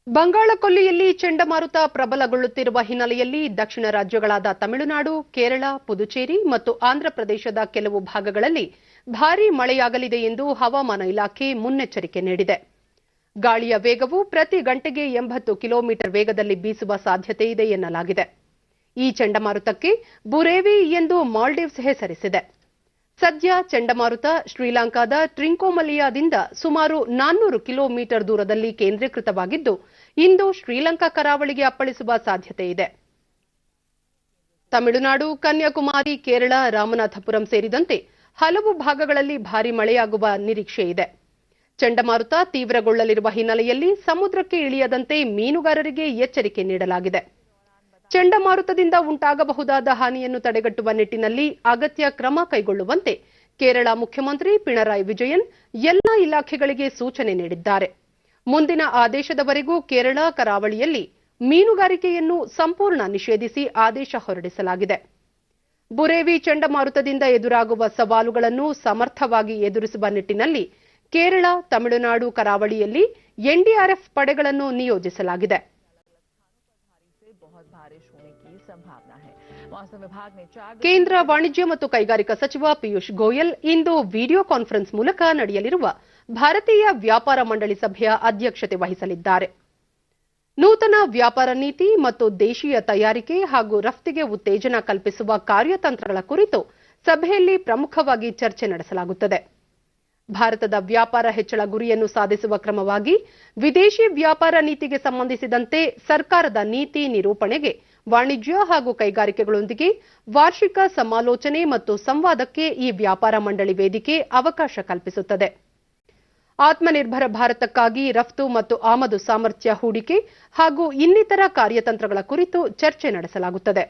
ಬಂಗಾಳಕೊಲ್ಲಿಯಲ್ಲಿ ಚಂಡಮಾರುತ ಪ್ರಬಲಗೊಳ್ಳುತ್ತಿರುವ ಹಿನ್ನೆಲೆಯಲ್ಲಿ ದಕ್ಷಿಣ ರಾಜ್ಯಗಳಾದ ತಮಿಳುನಾಡು, ಕೇರಳ, ಪುದುಚೇರಿ ಮತ್ತು ಆಂಧ್ರಪ್ರದೇಶದ ಕೆಲವು ಭಾಗಗಳಲ್ಲಿ ಭಾರೀ ಮಳೆಯಾಗಲಿದೆ ಎಂದು ಹವಾಮಾನ ಇಲಾಖೆ ಮುನ್ನೆಚ್ಚರಿಕೆ ನೀಡಿದೆ. ಗಾಳಿಯ ವೇಗವು ಪ್ರತಿ ಗಂಟೆಗೆ 80 ಕಿಲೋಮೀಟರ್ ವೇಗದಲ್ಲಿ ಬೀಸುವ ಸಾಧ್ಯತೆ ಇದೆ ಎನ್ನಲಾಗಿದೆ. ಈ ಚಂಡಮಾರುತಕ್ಕೆ ಬುರೇವಿ ಎಂದು ಮಾಲ್ಡೀವ್ಸ್ ಹೆಸರಿಸಿದೆ. ಸದ್ಯ ಚಂಡಮಾರುತ ಶ್ರೀಲಂಕಾದ ಟ್ರಿಂಕೋಮಲಿಯಾದಿಂದ ಸುಮಾರು 400 ಕಿಲೋಮೀಟರ್ ದೂರದಲ್ಲಿ ಕೇಂದ್ರೀಕೃತವಾಗಿದ್ದು, ಇಂದು ಶ್ರೀಲಂಕಾ ಕರಾವಳಿಗೆ ಅಪ್ಪಳಿಸುವ ಸಾಧ್ಯತೆ ಇದೆ. ತಮಿಳುನಾಡು, ಕನ್ಯಾಕುಮಾರಿ, ಕೇರಳ, ರಾಮನಾಥಪುರಂ ಸೇರಿದಂತೆ ಹಲವು ಭಾಗಗಳಲ್ಲಿ ಭಾರೀ ಮಳೆಯಾಗುವ ನಿರೀಕ್ಷೆ ಇದೆ. ಚಂಡಮಾರುತ ತೀವ್ರಗೊಳ್ಳಲಿರುವ ಹಿನ್ನೆಲೆಯಲ್ಲಿ ಸಮುದ್ರಕ್ಕೆ ಇಳಿಯದಂತೆ ಮೀನುಗಾರರಿಗೆ ಎಚ್ಚರಿಕೆ ನೀಡಲಾಗಿದೆ. ಚಂಡಮಾರುತದಿಂದ ಉಂಟಾಗಬಹುದಾದ ಹಾನಿಯನ್ನು ತಡೆಗಟ್ಟುವ ನಿಟ್ಟಿನಲ್ಲಿ ಅಗತ್ಯ ಕ್ರಮ ಕೈಗೊಳ್ಳುವಂತೆ ಕೇರಳ ಮುಖ್ಯಮಂತ್ರಿ ಪಿಣರಾಯಿ ವಿಜಯನ್ ಎಲ್ಲಾ ಇಲಾಖೆಗಳಿಗೆ ಸೂಚನೆ ನೀಡಿದ್ದಾರೆ. ಮುಂದಿನ ಆದೇಶದವರೆಗೂ ಕೇರಳ ಕರಾವಳಿಯಲ್ಲಿ ಮೀನುಗಾರಿಕೆಯನ್ನು ಸಂಪೂರ್ಣ ನಿಷೇಧಿಸಿ ಆದೇಶ ಹೊರಡಿಸಲಾಗಿದೆ. ಬುರೇವಿ ಚಂಡಮಾರುತದಿಂದ ಎದುರಾಗುವ ಸವಾಲುಗಳನ್ನು ಸಮರ್ಥವಾಗಿ ಎದುರಿಸುವ ನಿಟ್ಟಿನಲ್ಲಿ ಕೇರಳ, ತಮಿಳುನಾಡು ಕರಾವಳಿಯಲ್ಲಿ ಎನ್ಡಿಆರ್ಎಫ್ ಪಡೆಗಳನ್ನು ನಿಯೋಜಿಸಲಾಗಿದೆ. ಕೇಂದ್ರ ವಾಣಿಜ್ಯ ಮತ್ತು ಕೈಗಾರಿಕಾ ಸಚಿವ ಪಿಯೂಷ್ ಗೋಯಲ್ ಇಂದು ವಿಡಿಯೋ ಕಾನ್ಫರೆನ್ಸ್ ಮೂಲಕ ನಡೆಯಲಿರುವ ಭಾರತೀಯ ವ್ಯಾಪಾರ ಮಂಡಳಿ ಸಭೆಯ ಅಧ್ಯಕ್ಷತೆ ವಹಿಸಲಿದ್ದಾರೆ. ನೂತನ ವ್ಯಾಪಾರ ನೀತಿ ಮತ್ತು ದೇಶೀಯ ತಯಾರಿಕೆ ಹಾಗೂ ರಫ್ತಿಗೆ ಉತ್ತೇಜನ ಕಲ್ಪಿಸುವ ಕಾರ್ಯತಂತ್ರಗಳ ಕುರಿತು ಸಭೆಯಲ್ಲಿ ಪ್ರಮುಖವಾಗಿ ಚರ್ಚೆ ನಡೆಸಲಾಗುತ್ತದೆ. ಭಾರತದ ವ್ಯಾಪಾರ ಹೆಚ್ಚಳ ಗುರಿಯನ್ನು ಸಾಧಿಸುವ ಕ್ರಮವಾಗಿ ವಿದೇಶಿ ವ್ಯಾಪಾರ ನೀತಿಗೆ ಸಂಬಂಧಿಸಿದಂತೆ ಸರ್ಕಾರದ ನೀತಿ ನಿರೂಪಣೆಗೆ ವಾಣಿಜ್ಯ ಹಾಗೂ ಕೈಗಾರಿಕೆಗಳೊಂದಿಗೆ ವಾರ್ಷಿಕ ಸಮಾಲೋಚನೆ ಮತ್ತು ಸಂವಾದಕ್ಕೆ ಈ ವ್ಯಾಪಾರ ಮಂಡಳಿ ವೇದಿಕೆ ಅವಕಾಶ ಕಲ್ಪಿಸುತ್ತದೆ. ಆತ್ಮನಿರ್ಭರ ಭಾರತಕ್ಕಾಗಿ ರಫ್ತು ಮತ್ತು ಆಮದು ಸಾಮರ್ಥ್ಯ ಹೂಡಿಕೆ ಹಾಗೂ ಇನ್ನಿತರ ಕಾರ್ಯತಂತ್ರಗಳ ಕುರಿತು ಚರ್ಚೆ ನಡೆಸಲಾಗುತ್ತದೆ.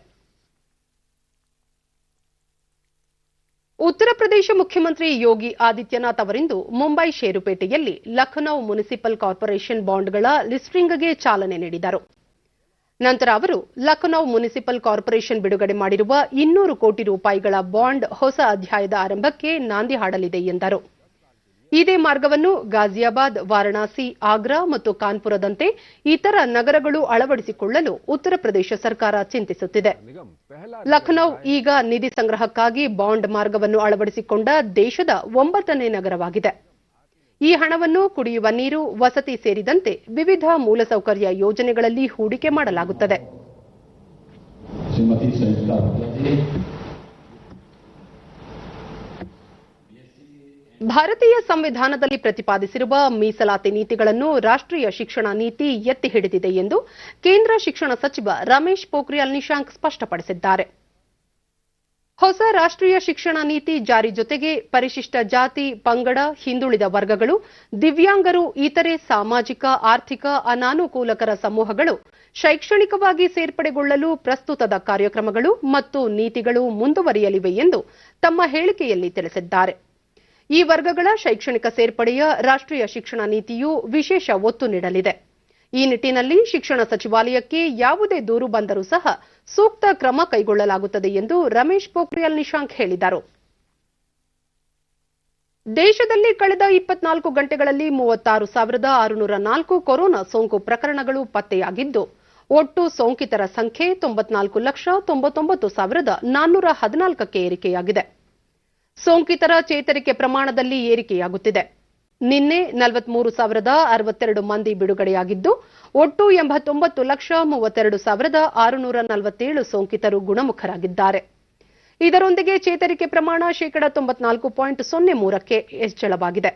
ಉತ್ತರ ಪ್ರದೇಶ ಮುಖ್ಯಮಂತ್ರಿ ಯೋಗಿ ಆದಿತ್ಯನಾಥ್ ಅವರಿಂದು ಮುಂಬೈ ಷೇರುಪೇಟೆಯಲ್ಲಿ ಲಖನೌ ಮುನಿಸಿಪಲ್ ಕಾರ್ಪೊರೇಷನ್ ಬಾಂಡ್ಗಳ ಲಿಸ್ಟಿಂಗ್ಗೆ ಚಾಲನೆ ನೀಡಿದರು. ನಂತರ ಅವರು ಲಖನೌ ಮುನಿಸಿಪಲ್ ಕಾರ್ಪೊರೇಷನ್ ಬಿಡುಗಡೆ ಮಾಡಿರುವ 200 ಕೋಟಿ ರೂಪಾಯಿಗಳ ಬಾಂಡ್ ಹೊಸ ಅಧ್ಯಾಯದ ಆರಂಭಕ್ಕೆ ನಾಂದಿ ಹಾಡಲಿದೆ ಎಂದರು. ಇದೇ ಮಾರ್ಗವನ್ನು ಗಾಜಿಯಾಬಾದ್, ವಾರಣಾಸಿ, ಆಗ್ರಾ ಮತ್ತು ಕಾನ್ಪುರದಂತೆ ಇತರ ನಗರಗಳು ಅಳವಡಿಸಿಕೊಳ್ಳಲು ಉತ್ತರ ಪ್ರದೇಶ ಸರ್ಕಾರ ಚಿಂತಿಸುತ್ತಿದೆ. ಲಖನೌ ಈಗ ನಿಧಿ ಸಂಗ್ರಹಕ್ಕಾಗಿ ಬಾಂಡ್ ಮಾರ್ಗವನ್ನು ಅಳವಡಿಸಿಕೊಂಡ ದೇಶದ 9ನೇ ನಗರವಾಗಿದೆ. ಈ ಹಣವನ್ನು ಕುಡಿಯುವ ನೀರು, ವಸತಿ ಸೇರಿದಂತೆ ವಿವಿಧ ಮೂಲಸೌಕರ್ಯ ಯೋಜನೆಗಳಲ್ಲಿ ಹೂಡಿಕೆ ಮಾಡಲಾಗುತ್ತದೆ. ಭಾರತೀಯ ಸಂವಿಧಾನದಲ್ಲಿ ಪ್ರತಿಪಾದಿಸಿರುವ ಮೀಸಲಾತಿ ನೀತಿಗಳನ್ನು ರಾಷ್ಟ್ರೀಯ ಶಿಕ್ಷಣ ನೀತಿ ಎತ್ತಿ ಹಿಡಿದಿದೆ ಎಂದು ಕೇಂದ್ರ ಶಿಕ್ಷಣ ಸಚಿವ ರಮೇಶ್ ಪೋಖ್ರಿಯಾಲ್ ನಿಶಾಂಕ್ ಸ್ಪಷ್ಟಪಡಿಸಿದ್ದಾರೆ. ಹೊಸ ರಾಷ್ಟ್ರೀಯ ಶಿಕ್ಷಣ ನೀತಿ ಜಾರಿ ಜೊತೆಗೆ ಪರಿಶಿಷ್ಟ ಜಾತಿ, ಪಂಗಡ, ಹಿಂದುಳಿದ ವರ್ಗಗಳು, ದಿವ್ಯಾಂಗರು, ಇತರೆ ಸಾಮಾಜಿಕ ಆರ್ಥಿಕ ಅನಾನುಕೂಲಕರ ಸಮೂಹಗಳು ಶೈಕ್ಷಣಿಕವಾಗಿ ಸೇರ್ಪಡೆಗೊಳ್ಳಲು ಪ್ರಸ್ತುತದ ಕಾರ್ಯಕ್ರಮಗಳು ಮತ್ತು ನೀತಿಗಳು ಮುಂದುವರಿಯಲಿವೆ ಎಂದು ತಮ್ಮ ಹೇಳಿಕೆಯಲ್ಲಿ ತಿಳಿಸಿದ್ದಾರೆ. ಈ ವರ್ಗಗಳ ಶೈಕ್ಷಣಿಕ ಸೇರ್ಪಡೆಯ ರಾಷ್ಟ್ರೀಯ ಶಿಕ್ಷಣ ನೀತಿಯು ವಿಶೇಷ ಒತ್ತು ನೀಡಲಿದೆ. ಈ ನಿಟ್ಟಿನಲ್ಲಿ ಶಿಕ್ಷಣ ಸಚಿವಾಲಯಕ್ಕೆ ಯಾವುದೇ ದೂರು ಬಂದರೂ ಸಹ ಸೂಕ್ತ ಕ್ರಮ ಕೈಗೊಳ್ಳಲಾಗುತ್ತದೆ ಎಂದು ರಮೇಶ್ ಪೋಖ್ರಿಯಾಲ್ ನಿಶಾಂಕ್ ಹೇಳಿದರು. ದೇಶದಲ್ಲಿ ಕಳೆದ 24 ಗಂಟೆಗಳಲ್ಲಿ 36,604 ಕೊರೋನಾ ಸೋಂಕು ಪ್ರಕರಣಗಳು ಪತ್ತೆಯಾಗಿದ್ದು, ಒಟ್ಟು ಸೋಂಕಿತರ ಸಂಖ್ಯೆ 94,99,414ಕ್ಕೆ ಏರಿಕೆಯಾಗಿದೆ. ಸೋಂಕಿತರ ಚೇತರಿಕೆ ಪ್ರಮಾಣದಲ್ಲಿ ಏರಿಕೆಯಾಗುತ್ತಿದೆ. ನಿನ್ನೆ 43,062 ಮಂದಿ ಬಿಡುಗಡೆಯಾಗಿದ್ದು, ಒಟ್ಟು 89,32,647 ಸೋಂಕಿತರು ಗುಣಮುಖರಾಗಿದ್ದಾರೆ. ಇದರೊಂದಿಗೆ ಚೇತರಿಕೆ ಪ್ರಮಾಣ 94.03ಕ್ಕೆ ಹೆಚ್ಚಳವಾಗಿದೆ.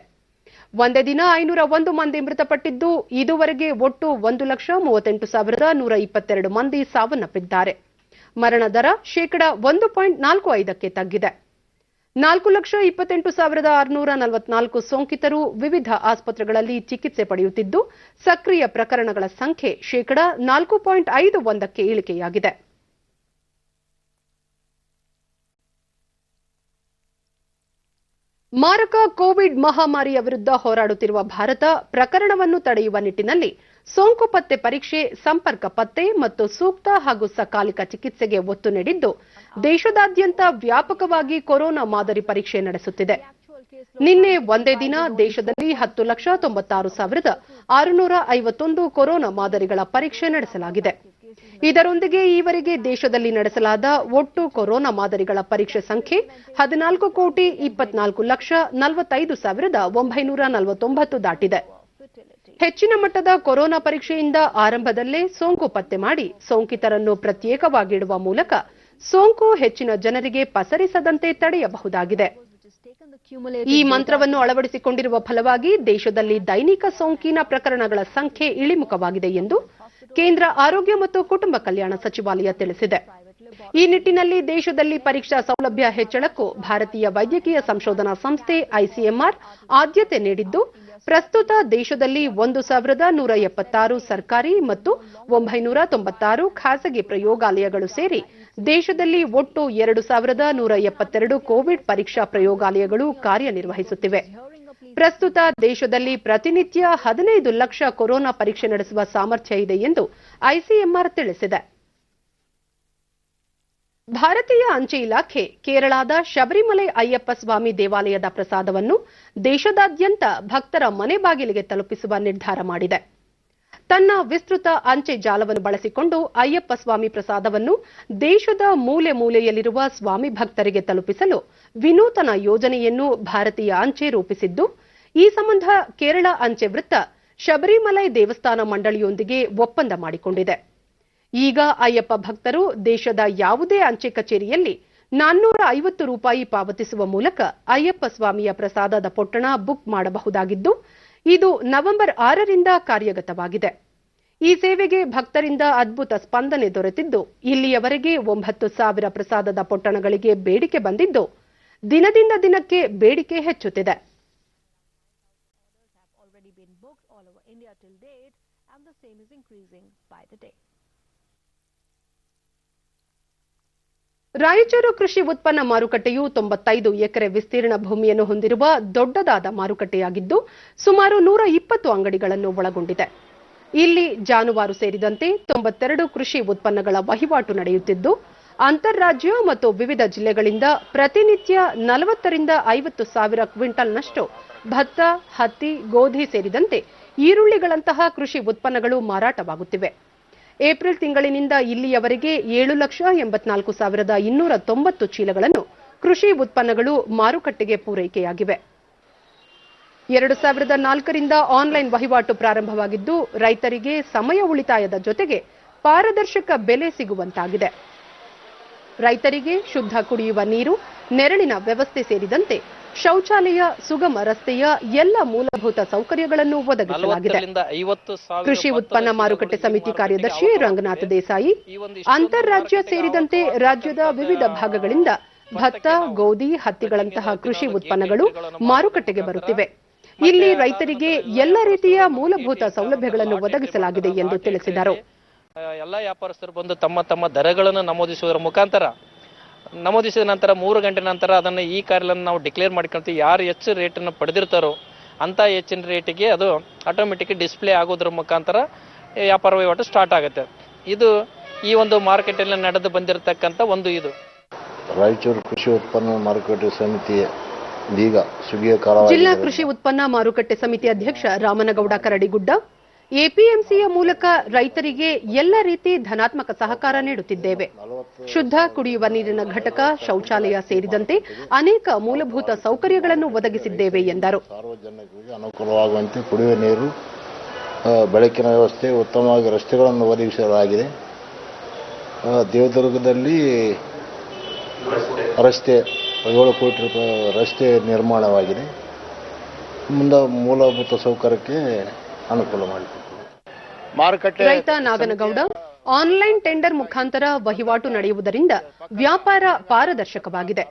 ಒಂದೇ ದಿನ 501 ಮಂದಿ ಮೃತಪಟ್ಟಿದ್ದು, ಇದುವರೆಗೆ ಒಟ್ಟು 1,38,122 ಮಂದಿ ಸಾವನ್ನಪ್ಪಿದ್ದಾರೆ. ಮರಣ ದರ 1.45ಕ್ಕೆ ತಗ್ಗಿದೆ. 4,28,644 ಸೋಂಕಿತರು ವಿವಿಧ ಆಸ್ಪತ್ರೆಗಳಲ್ಲಿ ಚಿಕಿತ್ಸೆ ಪಡೆಯುತ್ತಿದ್ದು, ಸಕ್ರಿಯ ಪ್ರಕರಣಗಳ ಸಂಖ್ಯೆ 4.51ಕ್ಕೆ ಇಳಿಕೆಯಾಗಿದೆ. ಮಾರಕ ಕೋವಿಡ್ ಮಹಾಮಾರಿಯ ವಿರುದ್ಧ ಹೋರಾಡುತ್ತಿರುವ ಭಾರತ ಪ್ರಕರಣವನ್ನು ತಡೆಯುವ ನಿಟ್ಟಿನಲ್ಲಿ ಸೋಂಕು ಪತ್ತೆ ಪರೀಕ್ಷೆ, ಸಂಪರ್ಕ ಪತ್ತೆ ಮತ್ತು ಸೂಕ್ತ ಹಾಗೂ ಸಕಾಲಿಕ ಚಿಕಿತ್ಸೆಗೆ ಒತ್ತು ನೀಡಿದ್ದು, ದೇಶದಾದ್ಯಂತ ವ್ಯಾಪಕವಾಗಿ ಕೊರೋನಾ ಮಾದರಿ ಪರೀಕ್ಷೆ ನಡೆಸುತ್ತಿದೆ. ನಿನ್ನೆ ಒಂದೇ ದಿನ ದೇಶದಲ್ಲಿ 10,96,651 ಕೊರೋನಾ ಮಾದರಿಗಳ ಪರೀಕ್ಷೆ ನಡೆಸಲಾಗಿದೆ. ಇದರೊಂದಿಗೆ ಈವರೆಗೆ ದೇಶದಲ್ಲಿ ನಡೆಸಲಾದ ಒಟ್ಟು ಕೊರೋನಾ ಮಾದರಿಗಳ ಪರೀಕ್ಷೆ ಸಂಖ್ಯೆ 14,24,45,949 ದಾಟಿದೆ. ಹೆಚ್ಚಿನ ಮಟ್ಟದ ಕೊರೋನಾ ಪರೀಕ್ಷೆಯಿಂದ ಆರಂಭದಲ್ಲೇ ಸೋಂಕು ಪತ್ತೆ ಮಾಡಿ ಸೋಂಕಿತರನ್ನು ಪ್ರತ್ಯೇಕವಾಗಿಡುವ ಮೂಲಕ ಸೋಂಕು ಹೆಚ್ಚಿನ ಜನರಿಗೆ ಪಸರಿಸದಂತೆ ತಡೆಯಬಹುದಾಗಿದೆ. ಈ ಮಂತ್ರವನ್ನು ಅಳವಡಿಸಿಕೊಂಡಿರುವ ಫಲವಾಗಿ ದೇಶದಲ್ಲಿ ದೈನಿಕ ಸೋಂಕಿನ ಪ್ರಕರಣಗಳ ಸಂಖ್ಯೆ ಇಳಿಮುಖವಾಗಿದೆ ಎಂದು ಕೇಂದ್ರ ಆರೋಗ್ಯ ಮತ್ತು ಕುಟುಂಬ ಕಲ್ಯಾಣ ಸಚಿವಾಲಯ ತಿಳಿಸಿದೆ. ಈ ನಿಟ್ಟಿನಲ್ಲಿ ದೇಶದಲ್ಲಿ ಪರೀಕ್ಷಾ ಸೌಲಭ್ಯ ಹೆಚ್ಚಳಕ್ಕೂ ಭಾರತೀಯ ವೈದ್ಯಕೀಯ ಸಂಶೋಧನಾ ಸಂಸ್ಥೆ ಐಸಿಎಂಆರ್ ಆದ್ಯತೆ ನೀಡಿದ್ದು, ಪ್ರಸ್ತುತ ದೇಶದಲ್ಲಿ 1,176 ಸರ್ಕಾರಿ ಮತ್ತು 996 ಖಾಸಗಿ ಪ್ರಯೋಗಾಲಯಗಳು ಸೇರಿ ದೇಶದಲ್ಲಿ ಒಟ್ಟು 2,172 ಕೋವಿಡ್ ಪರೀಕ್ಷಾ ಪ್ರಯೋಗಾಲಯಗಳು ಕಾರ್ಯನಿರ್ವಹಿಸುತ್ತಿವೆ. ಪ್ರಸ್ತುತ ದೇಶದಲ್ಲಿ ಪ್ರತಿನಿತ್ಯ 15 ಲಕ್ಷ ಕೊರೋನಾ ಪರೀಕ್ಷೆ ನಡೆಸುವ ಸಾಮರ್ಥ್ಯ ಇದೆ ಎಂದು ಐಸಿಎಂಆರ್ ತಿಳಿಸಿದೆ. ಭಾರತೀಯ ಅಂಚೆ ಇಲಾಖೆ ಕೇರಳದ ಶಬರಿಮಲೆ ಅಯ್ಯಪ್ಪ ಸ್ವಾಮಿ ದೇವಾಲಯದ ಪ್ರಸಾದವನ್ನು ದೇಶದಾದ್ಯಂತ ಭಕ್ತರ ಮನೆ ಬಾಗಿಲಿಗೆ ತಲುಪಿಸುವ ನಿರ್ಧಾರ ಮಾಡಿದೆ. ತನ್ನ ವಿಸ್ತೃತ ಅಂಚೆ ಜಾಲವನ್ನು ಬಳಸಿಕೊಂಡು ಅಯ್ಯಪ್ಪ ಸ್ವಾಮಿ ಪ್ರಸಾದವನ್ನು ದೇಶದ ಮೂಲೆ ಮೂಲೆಯಲ್ಲಿರುವ ಸ್ವಾಮಿ ಭಕ್ತರಿಗೆ ತಲುಪಿಸಲು ವಿನೂತನ ಯೋಜನೆಯನ್ನು ಭಾರತೀಯ ಅಂಚೆ ರೂಪಿಸಿದ್ದು, ಈ ಸಂಬಂಧ ಕೇರಳ ಅಂಚೆ ವೃತ್ತ ಶಬರಿಮಲೈ ದೇವಸ್ಥಾನ ಮಂಡಳಿಯೊಂದಿಗೆ ಒಪ್ಪಂದ ಮಾಡಿಕೊಂಡಿದೆ. ಈಗ ಅಯ್ಯಪ್ಪ ಭಕ್ತರು ದೇಶದ ಯಾವುದೇ ಅಂಚೆ ಕಚೇರಿಯಲ್ಲಿ 450 ರೂಪಾಯಿ ಪಾವತಿಸುವ ಮೂಲಕ ಅಯ್ಯಪ್ಪ ಸ್ವಾಮಿಯ ಪ್ರಸಾದದ ಪೊಟ್ಟಣ ಬುಕ್ ಮಾಡಬಹುದಾಗಿದ್ದು, ಇದು ನವೆಂಬರ್ 6ರಿಂದ ಕಾರ್ಯಗತವಾಗಿದೆ. ಈ ಸೇವೆಗೆ ಭಕ್ತರಿಂದ ಅದ್ಭುತ ಸ್ಪಂದನೆ ದೊರೆತಿದ್ದು, ಇಲ್ಲಿಯವರೆಗೆ 9,000 ಪ್ರಸಾದದ ಪೊಟ್ಟಣಗಳಿಗೆ ಬೇಡಿಕೆ ಬಂದಿದ್ದು, ದಿನದಿಂದ ದಿನಕ್ಕೆ ಬೇಡಿಕೆ ಹೆಚ್ಚುತ್ತಿದೆ. ರಾಯಚೂರು ಕೃಷಿ ಉತ್ಪನ್ನ ಮಾರುಕಟ್ಟೆಯು 95 ಎಕರೆ ವಿಸ್ತೀರ್ಣ ಭೂಮಿಯನ್ನು ಹೊಂದಿರುವ ದೊಡ್ಡದಾದ ಮಾರುಕಟ್ಟೆಯಾಗಿದ್ದು, ಸುಮಾರು 120 ಅಂಗಡಿಗಳನ್ನು ಒಳಗೊಂಡಿದೆ. ಇಲ್ಲಿ ಜಾನುವಾರು ಸೇರಿದಂತೆ 92 ಕೃಷಿ ಉತ್ಪನ್ನಗಳ ವಹಿವಾಟು ನಡೆಯುತ್ತಿದ್ದು, ಅಂತಾರಾಜ್ಯ ಮತ್ತು ವಿವಿಧ ಜಿಲ್ಲೆಗಳಿಂದ ಪ್ರತಿನಿತ್ಯ 40ರಿಂದ 50 ಸಾವಿರ ಕ್ವಿಂಟಲ್ನಷ್ಟು ಭತ್ತ, ಹತ್ತಿ, ಗೋಧಿ ಸೇರಿದಂತೆ ಈರುಳ್ಳಿಗಳಂತಹ ಕೃಷಿ ಉತ್ಪನ್ನಗಳು ಮಾರಾಟವಾಗುತ್ತಿವೆ. ಏಪ್ರಿಲ್ ತಿಂಗಳಿನಿಂದ ಇಲ್ಲಿಯವರೆಗೆ 7,84,290 ಚೀಲಗಳನ್ನು ಕೃಷಿ ಉತ್ಪನ್ನಗಳು ಮಾರುಕಟ್ಟೆಗೆ ಪೂರೈಕೆಯಾಗಿವೆ. 2004ರಿಂದ ಆನ್ಲೈನ್ ವಹಿವಾಟು ಪ್ರಾರಂಭವಾಗಿದ್ದು, ರೈತರಿಗೆ ಸಮಯ ಉಳಿತಾಯದ ಜೊತೆಗೆ ಪಾರದರ್ಶಕ ಬೆಲೆ ಸಿಗುವಂತಾಗಿದೆ. ರೈತರಿಗೆ ಶುದ್ಧ ಕುಡಿಯುವ ನೀರು, ನೆರಳಿನ ವ್ಯವಸ್ಥೆ ಸೇರಿದಂತೆ ಶೌಚಾಲಯ, ಸುಗಮ ರಸ್ತೆಯ ಎಲ್ಲ ಮೂಲಭೂತ ಸೌಕರ್ಯಗಳನ್ನು ಒದಗಿಸಲಾಗಿದೆ. ಕೃಷಿ ಉತ್ಪನ್ನ ಮಾರುಕಟ್ಟೆ ಸಮಿತಿ ಕಾರ್ಯದರ್ಶಿ ರಂಗನಾಥ್ ದೇಸಾಯಿ, ಅಂತಾರಾಜ್ಯ ಸೇರಿದಂತೆ ರಾಜ್ಯದ ವಿವಿಧ ಭಾಗಗಳಿಂದ ಭತ್ತ, ಗೋಧಿ, ಹತ್ತಿಗಳಂತಹ ಕೃಷಿ ಉತ್ಪನ್ನಗಳು ಮಾರುಕಟ್ಟೆಗೆ ಬರುತ್ತಿವೆ. ಇಲ್ಲಿ ರೈತರಿಗೆ ಎಲ್ಲ ರೀತಿಯ ಮೂಲಭೂತ ಸೌಲಭ್ಯಗಳನ್ನು ಒದಗಿಸಲಾಗಿದೆ ಎಂದು ತಿಳಿಸಿದರು. ಎಲ್ಲ ವ್ಯಾಪಾರಸ್ಥರು ಬಂದು ತಮ್ಮ ದರಗಳನ್ನು ನಮೂದಿಸುವುದರ ಮುಖಾಂತರ ನಮೂದಿಸಿದ ನಂತರ 3 ಗಂಟೆ ನಂತರ ಅದನ್ನು ಈ ಕಾರ್ಯಗಳನ್ನು ನಾವು ಡಿಕ್ಲೇರ್ ಮಾಡ್ಕೊಳ್ತೀವಿ. ಯಾರು ಹೆಚ್ಚು ರೇಟನ್ನು ಪಡೆದಿರ್ತಾರೋ ಅಂತ ಹೆಚ್ಚಿನ ರೇಟಿಗೆ ಅದು ಆಟೋಮೆಟಿಕ್ ಡಿಸ್ಪ್ಲೇ ಆಗೋದ್ರ ಮುಖಾಂತರ ವ್ಯಾಪಾರ ವಹಿವಾಟು ಸ್ಟಾರ್ಟ್ ಆಗುತ್ತೆ. ಇದು ಈ ಒಂದು ಮಾರ್ಕೆಟಲ್ಲಿ ನಡೆದು ಬಂದಿರತಕ್ಕಂಥ ಒಂದು ಇದು. ರಾಯಚೂರು ಕೃಷಿ ಉತ್ಪನ್ನ ಮಾರುಕಟ್ಟೆ ಸಮಿತಿಯ ಜಿಲ್ಲಾ ಕೃಷಿ ಉತ್ಪನ್ನ ಮಾರುಕಟ್ಟೆ ಸಮಿತಿ ಅಧ್ಯಕ್ಷ ರಾಮನಗೌಡ ಕರಡಿಗುಡ್ಡ, ಎಪಿಎಂಸಿಯ ಮೂಲಕ ರೈತರಿಗೆ ಎಲ್ಲ ರೀತಿ ಧನಾತ್ಮಕ ಸಹಕಾರ ನೀಡುತ್ತಿದ್ದೇವೆ. ಶುದ್ಧ ಕುಡಿಯುವ ನೀರಿನ ಘಟಕ, ಶೌಚಾಲಯ ಸೇರಿದಂತೆ ಅನೇಕ ಮೂಲಭೂತ ಸೌಕರ್ಯಗಳನ್ನು ಒದಗಿಸಿದ್ದೇವೆ ಎಂದರು. ಸಾರ್ವಜನಿಕರಿಗೆ ಅನುಕೂಲವಾಗುವಂತೆ ಕುಡಿಯುವ ನೀರು, ಬೆಳಕಿನ ವ್ಯವಸ್ಥೆ, ಉತ್ತಮವಾಗಿ ರಸ್ತೆಗಳನ್ನು ಒದಗಿಸಲಾಗಿದೆ. ದೇವದುರ್ಗದಲ್ಲಿ ರಸ್ತೆ 7 ಕೋಟಿ ರೂಪಾಯಿ ರಸ್ತೆ ನಿರ್ಮಾಣವಾಗಿದೆ. ಮುಂದೆ ಮೂಲಭೂತ ಸೌಕರ್ಯಕ್ಕೆ ಅನುಕೂಲ ಮಾಡಿಕೊಟ್ಟಿದೆ. ರೈತ ನಾಗನಗೌಡ, ಆನ್ಲೈನ್ ಟೆಂಡರ್ ಮುಖಾಂತರ ವಹಿವಾಟು ನಡೆಯುವುದರಿಂದ ವ್ಯಾಪಾರ ಪಾರದರ್ಶಕವಾಗಿದೆ.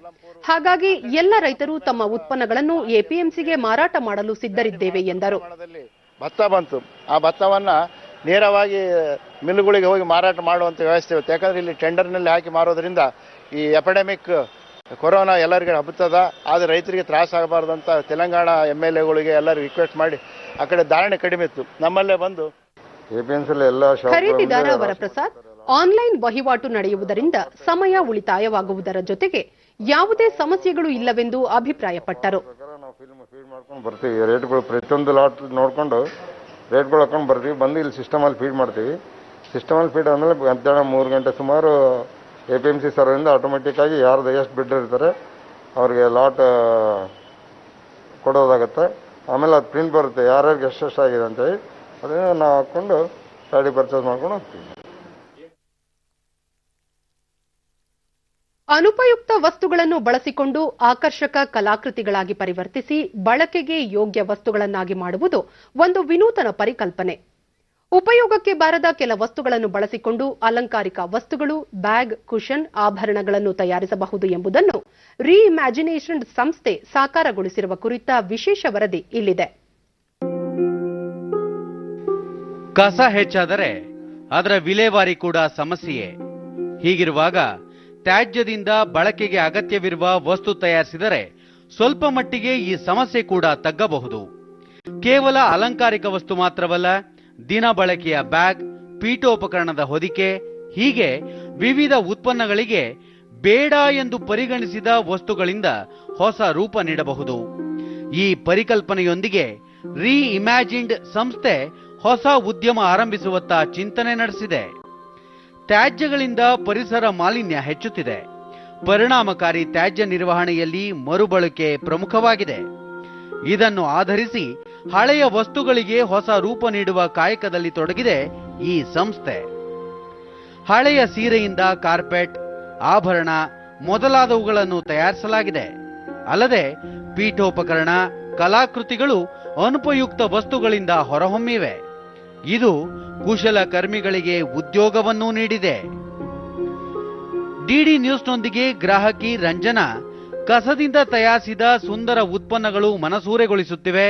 ಹಾಗಾಗಿ ಎಲ್ಲ ರೈತರು ತಮ್ಮ ಉತ್ಪನ್ನಗಳನ್ನು ಎಪಿಎಂಸಿಗೆ ಮಾರಾಟ ಮಾಡಲು ಸಿದ್ಧರಿದ್ದೇವೆ ಎಂದರು. ಭತ್ತ ಬಂತು, ಆ ಭತ್ತವನ್ನ ನೇರವಾಗಿ ಮಿಲ್ಗಳಿಗೆ ಹೋಗಿ ಮಾರಾಟ ಮಾಡುವಂತ ವ್ಯವಸ್ಥೆ ಇರುತ್ತೆ. ಯಾಕಂದ್ರೆ ಇಲ್ಲಿ ಟೆಂಡರ್ನಲ್ಲಿ ಹಾಕಿ ಮಾರೋದ್ರಿಂದ ಈ ಎಪಿಡೆಮಿಕ್ ಕೊರೋನಾ ಎಲ್ಲರಿಗೆ ಹಬ್ಬುತ್ತದ, ಆದರೆ ರೈತರಿಗೆ ತ್ರಾಸ ಆಗಬಾರ್ದು ಅಂತ ತೆಲಂಗಾಣ MLAಗಳಿಗೆ ಎಲ್ಲರೂ ರಿಕ್ವೆಸ್ಟ್ ಮಾಡಿ ಆ ಕಡೆ ಧಾರಣೆ ಕಡಿಮೆ ಇತ್ತು. ನಮ್ಮಲ್ಲೇ ಬಂದು ಖರೀದಿದಾರ ವರಪ್ರಸಾದ್, ಆನ್ಲೈನ್ ವಹಿವಾಟು ನಡೆಯುವುದರಿಂದ ಸಮಯ ಉಳಿತಾಯವಾಗುವುದರ ಜೊತೆಗೆ ಯಾವುದೇ ಸಮಸ್ಯೆಗಳು ಇಲ್ಲವೆಂದು ಅಭಿಪ್ರಾಯಪಟ್ಟರು. ನಾವು ಫೀಡ್ ಮಾಡ್ಕೊಂಡು ಬರ್ತೀವಿ, ರೇಟ್ಗಳು ಪ್ರತಿಯೊಂದು ಲಾಟ್ ನೋಡ್ಕೊಂಡು ರೇಟ್ಗಳು ಹಾಕೊಂಡು ಬರ್ತೀವಿ. ಬಂದು ಇಲ್ಲಿ ಸಿಸ್ಟಮಲ್ಲಿ ಫೀಡ್ ಮಾಡ್ತೀವಿ. ಸಿಸ್ಟಮಲ್ಲಿ ಫೀಡ್ ಆದಮೇಲೆ ಮಧ್ಯಾಹ್ನ 3 ಗಂಟೆ ಸುಮಾರು APMC ಸರ್ವರಿಂದ ಆಟೋಮೆಟಿಕ್ ಆಗಿ ಯಾರ್ದು ಎಷ್ಟು ಬಿಡ್ ಇರ್ತಾರೆ ಅವ್ರಿಗೆ ಲಾಟ್ ಕೊಡೋದಾಗುತ್ತೆ. ಆಮೇಲೆ ಅದು ಪ್ರಿಂಟ್ ಬರುತ್ತೆ, ಯಾರ್ಯಾರಿಗೆ ಎಷ್ಟೆಷ್ಟು ಆಗಿದೆ ಅಂತೇಳಿ ಅದನ್ನು ನಾವು ಹಾಕ್ಕೊಂಡು ಗಾಡಿ ಪರ್ಚೇಸ್ ಮಾಡ್ಕೊಂಡು ಹೋಗ್ತೀವಿ. ಅನುಪಯುಕ್ತ ವಸ್ತುಗಳನ್ನು ಬಳಸಿಕೊಂಡು ಆಕರ್ಷಕ ಕಲಾಕೃತಿಗಳಾಗಿ ಪರಿವರ್ತಿಸಿ ಬಳಕೆಗೆ ಯೋಗ್ಯ ವಸ್ತುಗಳನ್ನಾಗಿ ಮಾಡುವುದು ಒಂದು ವಿನೂತನ ಪರಿಕಲ್ಪನೆ. ಉಪಯೋಗಕ್ಕೆ ಬಾರದ ಕೆಲ ವಸ್ತುಗಳನ್ನು ಬಳಸಿಕೊಂಡು ಅಲಂಕಾರಿಕ ವಸ್ತುಗಳು, ಬ್ಯಾಗ್, ಕುಷನ್, ಆಭರಣಗಳನ್ನು ತಯಾರಿಸಬಹುದು ಎಂಬುದನ್ನು ರೀಇಮ್ಯಾಜಿನೇಷನ್ ಸಂಸ್ಥೆ ಸಾಕಾರಗೊಳಿಸಿರುವ ಕುರಿತ ವಿಶೇಷ ವರದಿ ಇಲ್ಲಿದೆ. ಕಸ ಹೆಚ್ಚಾದರೆ ಅದರ ವಿಲೇವಾರಿ ಕೂಡ ಸಮಸ್ಯೆಯೇ. ಹೀಗಿರುವಾಗ ತ್ಯಾಜ್ಯದಿಂದ ಬಳಕೆಗೆ ಅಗತ್ಯವಿರುವ ವಸ್ತು ತಯಾರಿಸಿದರೆ ಸ್ವಲ್ಪ ಮಟ್ಟಿಗೆ ಈ ಸಮಸ್ಯೆ ಕೂಡ ತಗ್ಗಬಹುದು. ಕೇವಲ ಅಲಂಕಾರಿಕ ವಸ್ತು ಮಾತ್ರವಲ್ಲ, ದಿನ ಬಳಕೆಯ ಬ್ಯಾಗ್, ಪೀಠೋಪಕರಣದ ಹೊದಿಕೆ, ಹೀಗೆ ವಿವಿಧ ಉತ್ಪನ್ನಗಳಿಗೆ ಬೇಡ ಎಂದು ಪರಿಗಣಿಸಿದ ವಸ್ತುಗಳಿಂದ ಹೊಸ ರೂಪ ನೀಡಬಹುದು. ಈ ಪರಿಕಲ್ಪನೆಯೊಂದಿಗೆ ರೀಇಮ್ಯಾಜಿನ್ಡ್ ಸಂಸ್ಥೆ ಹೊಸ ಉದ್ಯಮ ಆರಂಭಿಸುವತ್ತ ಚಿಂತನೆ ನಡೆಸಿದೆ. ತ್ಯಾಜ್ಯಗಳಿಂದ ಪರಿಸರ ಮಾಲಿನ್ಯ ಹೆಚ್ಚುತ್ತಿದೆ. ಪರಿಣಾಮಕಾರಿ ತ್ಯಾಜ್ಯ ನಿರ್ವಹಣೆಯಲ್ಲಿ ಮರುಬಳಕೆ ಪ್ರಮುಖವಾಗಿದೆ. ಇದನ್ನು ಆಧರಿಸಿ ಹಳೆಯ ವಸ್ತುಗಳಿಗೆ ಹೊಸ ರೂಪ ನೀಡುವ ಕಾಯಕದಲ್ಲಿ ತೊಡಗಿದೆ ಈ ಸಂಸ್ಥೆ. ಹಳೆಯ ಸೀರೆಯಿಂದ ಕಾರ್ಪೆಟ್, ಆಭರಣ, ಮೊದಲಾದವುಗಳನ್ನು ತಯಾರಿಸಲಾಗಿದೆ. ಅಲ್ಲದೆ ಪೀಠೋಪಕರಣ, ಕಲಾಕೃತಿಗಳು ಅನುಪಯುಕ್ತ ವಸ್ತುಗಳಿಂದ ಹೊರಹೊಮ್ಮಿವೆ. ಇದು ಕುಶಲಕರ್ಮಿಗಳಿಗೆ ಉದ್ಯೋಗವನ್ನೂ ನೀಡಿದೆ. ಡಿಡಿ ನ್ಯೂಸ್ನೊಂದಿಗೆ ಗ್ರಾಹಕಿ ರಂಜನಾ, ಕಸದಿಂದ ತಯಾರಿಸಿದ ಸುಂದರ ಉತ್ಪನ್ನಗಳು ಮನಸೂರೆಗೊಳಿಸುತ್ತಿವೆ.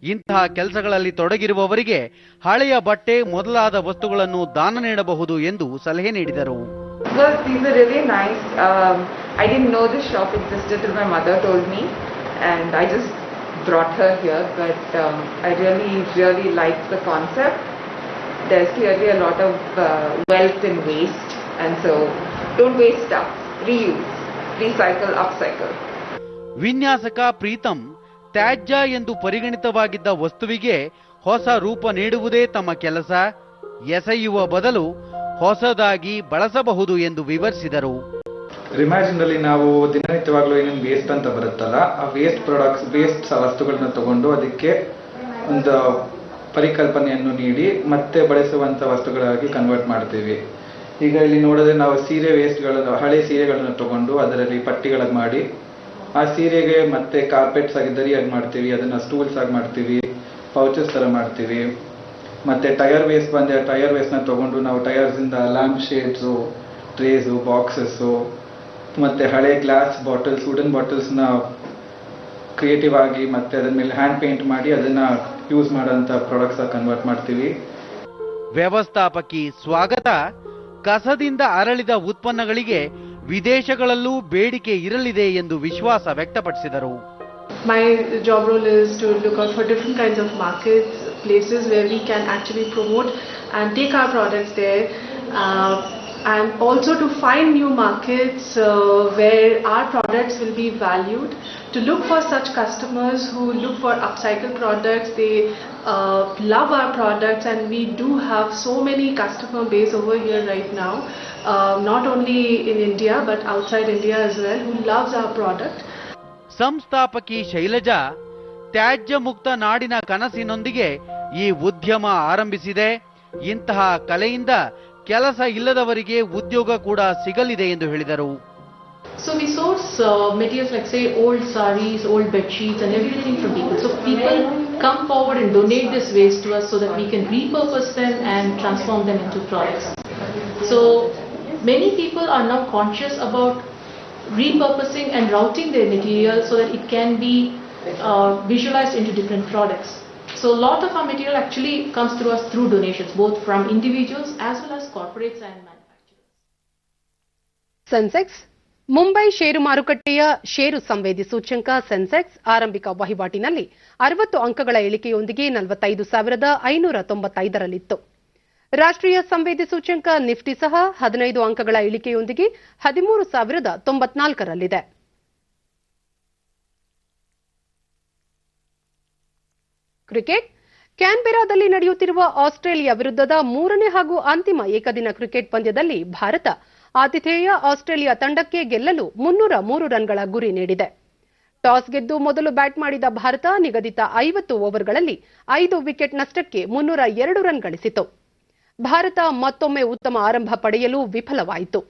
ಇಂತಹ ಕೆಲಸಗಳಲ್ಲಿ ತೊಡಗಿರುವವರಿಗೆ ಹಳೆಯ ಬಟ್ಟೆ ಮೊದಲಾದ ವಸ್ತುಗಳನ್ನು ದಾನ ನೀಡಬಹುದು ಎಂದು ಸಲಹೆ ನೀಡಿದರು. Well, these are really nice. I didn't know this shop existed till my mother told me, and I just brought her here. But I really like the concept. There's clearly a lot of wealth in waste, and so don't waste stuff. Reuse, recycle, upcycle. ವಿನ್ಯಾಸಕ Preetham ತ್ಯಾಜ್ಯ ಎಂದು ಪರಿಗಣಿತವಾಗಿದ್ದ ವಸ್ತುವಿಗೆ ಹೊಸ ರೂಪ ನೀಡುವುದೇ ತಮ್ಮ ಕೆಲಸ. ಎಸೆಯುವ ಬದಲು ಹೊಸದಾಗಿ ಬಳಸಬಹುದು ಎಂದು ವಿವರಿಸಿದರು. ರಿಮ್ಯಾಜಿನಲ್ಲಿ ನಾವು ದಿನನಿತ್ಯವಾಗ್ಲೂ ಏನೇನು ವೇಸ್ಟ್ ಅಂತ ಬರುತ್ತಲ್ಲ, ಆ ವೇಸ್ಟ್ ವಸ್ತುಗಳನ್ನ ತಗೊಂಡು ಅದಕ್ಕೆ ಒಂದು ಪರಿಕಲ್ಪನೆಯನ್ನು ನೀಡಿ ಮತ್ತೆ ಬಳಸುವಂತ ವಸ್ತುಗಳಾಗಿ ಕನ್ವರ್ಟ್ ಮಾಡ್ತೀವಿ. ಈಗ ಇಲ್ಲಿ ನೋಡಿದ್ರೆ ನಾವು ಸೀರೆ ವೇಸ್ಟ್ಗಳನ್ನು, ಹಳೆ ಸೀರೆಗಳನ್ನು ತಗೊಂಡು ಅದರಲ್ಲಿ ಪಟ್ಟಿಗಳಾಗಿ ಮಾಡಿ ಆ ಸೀರೆಗೆ ಮತ್ತೆ ಕಾರ್ಪೆಟ್ಸ್ ಆಗಿ ದರಿಯಾಗಿ ಮಾಡ್ತೀವಿ, ಅದನ್ನ ಸ್ಟೂಲ್ಸ್ ಆಗಿ ಮಾಡ್ತೀವಿ, ಪೌಚಸ್ ತರ ಮಾಡ್ತೀವಿ. ಮತ್ತೆ ಟೈರ್ ವೇಸ್ಟ್ ಬಂದ್ರೆ ಟೈರ್ ವೇಸ್ಟ್ ನ ತಗೊಂಡು ನಾವು ಟೈರ್ಸ್ ಇಂದ ಲ್ಯಾಂಪ್ ಶೇಡ್ಸು, ಟ್ರೇಸು, ಬಾಕ್ಸಸ್ಸು, ಮತ್ತೆ ಹಳೆ ಗ್ಲಾಸ್ ಬಾಟಲ್ಸ್, ವುಡನ್ ಬಾಟಲ್ಸ್ ನ ಕ್ರಿಯೇಟಿವ್ ಆಗಿ ಮತ್ತೆ ಅದರ ಮೇಲೆ ಹ್ಯಾಂಡ್ ಪೇಂಟ್ ಮಾಡಿ ಅದನ್ನ ಯೂಸ್ ಮಾಡೋಂಥ ಪ್ರಾಡಕ್ಟ್ಸ್ ಆಗಿ ಕನ್ವರ್ಟ್ ಮಾಡ್ತೀವಿ. ವ್ಯವಸ್ಥಾಪಕಿ ಸ್ವಾಗತ ಕಸದಿಂದ ಅರಳಿದ ಉತ್ಪನ್ನಗಳಿಗೆ ವಿದೇಶಗಳಲ್ಲೂ ಬೇಡಿಕೆ ಇರಲಿದೆ ಎಂದು ವಿಶ್ವಾಸ ವ್ಯಕ್ತಪಡಿಸಿದರು. My job role is to look out for different kinds of markets, places where we can actually promote and take our products there, and also to find new markets where our products will be valued, to look for such customers who look for upcycle products. They love our products, and we do have so many customer base over here right now, not only in India but outside India as well, who loves our product. ಸಂಸ್ಥಾಪಕಿ Shailaja ತ್ಯಾಜ್ಯ ಮುಕ್ತ ನಾಡಿನ ಕನಸಿನೊಂದಿಗೆ ಈ ಉದ್ಯಮ ಆರಂಭಿಸಿದೆ. ಇಂತಹ ಕಲೆಯಿಂದ ಕೆಲಸ ಇಲ್ಲದವರಿಗೆ ಉದ್ಯೋಗ ಕೂಡ ಸಿಗಲಿದೆ ಎಂದು ಹೇಳಿದರು. So we source materials like say old saris, old bed sheets and everything from people. So people come forward and donate this waste to us so that we can repurpose them and transform them into products. So many people are now conscious about repurposing and routing their material so that it can be visualized into different products. So a lot of our material actually comes through us through donations, both from individuals as well as corporates and manufacturers. Sensex Mumbai ಷೇರು ಮಾರುಕಟ್ಟೆಯ ಷೇರು ಸಂವೇದಿ ಸೂಚ್ಯಂಕ ಸೆನ್ಸೆಕ್ಸ್ ಆರಂಭಿಕ ವಹಿವಾಟಿನಲ್ಲಿ 60 ಅಂಕಗಳ ಇಳಿಕೆಯೊಂದಿಗೆ 45,595ರಲ್ಲಿತ್ತು. ರಾಷ್ಟ್ರೀಯ ಸಂವೇದಿ ಸೂಚ್ಯಂಕ ನಿಫ್ಟಿ ಸಹ 15 ಅಂಕಗಳ ಇಳಿಕೆಯೊಂದಿಗೆ 13,094ರಲ್ಲಿದೆ. ಕ್ರಿಕೆಟ್ ಕ್ಯಾನ್ಬೆರಾದಲ್ಲಿ ನಡೆಯುತ್ತಿರುವ ಆಸ್ಟ್ರೇಲಿಯಾ ವಿರುದ್ಧದ 3ನೇ ಹಾಗೂ ಅಂತಿಮ ಏಕದಿನ ಕ್ರಿಕೆಟ್ ಪಂದ್ಯದಲ್ಲಿ ಭಾರತ ಆತಿಥೇಯ ಆಸ್ಟ್ರೇಲಿಯಾ ತಂಡಕ್ಕೆ ಗೆಲ್ಲಲು 303 ರನ್ಗಳ ಗುರಿ ನೀಡಿದೆ. ಟಾಸ್ ಗೆದ್ದು ಮೊದಲು ಬ್ಯಾಟ್ ಮಾಡಿದ ಭಾರತ ನಿಗದಿತ 50 ಓವರ್ಗಳಲ್ಲಿ 5 ವಿಕೆಟ್ ನಷ್ಟಕ್ಕೆ 302 ರನ್ ಗಳಿಸಿತು. ಭಾರತ ಮತ್ತೊಮ್ಮೆ ಉತ್ತಮ ಆರಂಭ ಪಡೆಯಲು ವಿಫಲವಾಯಿತು.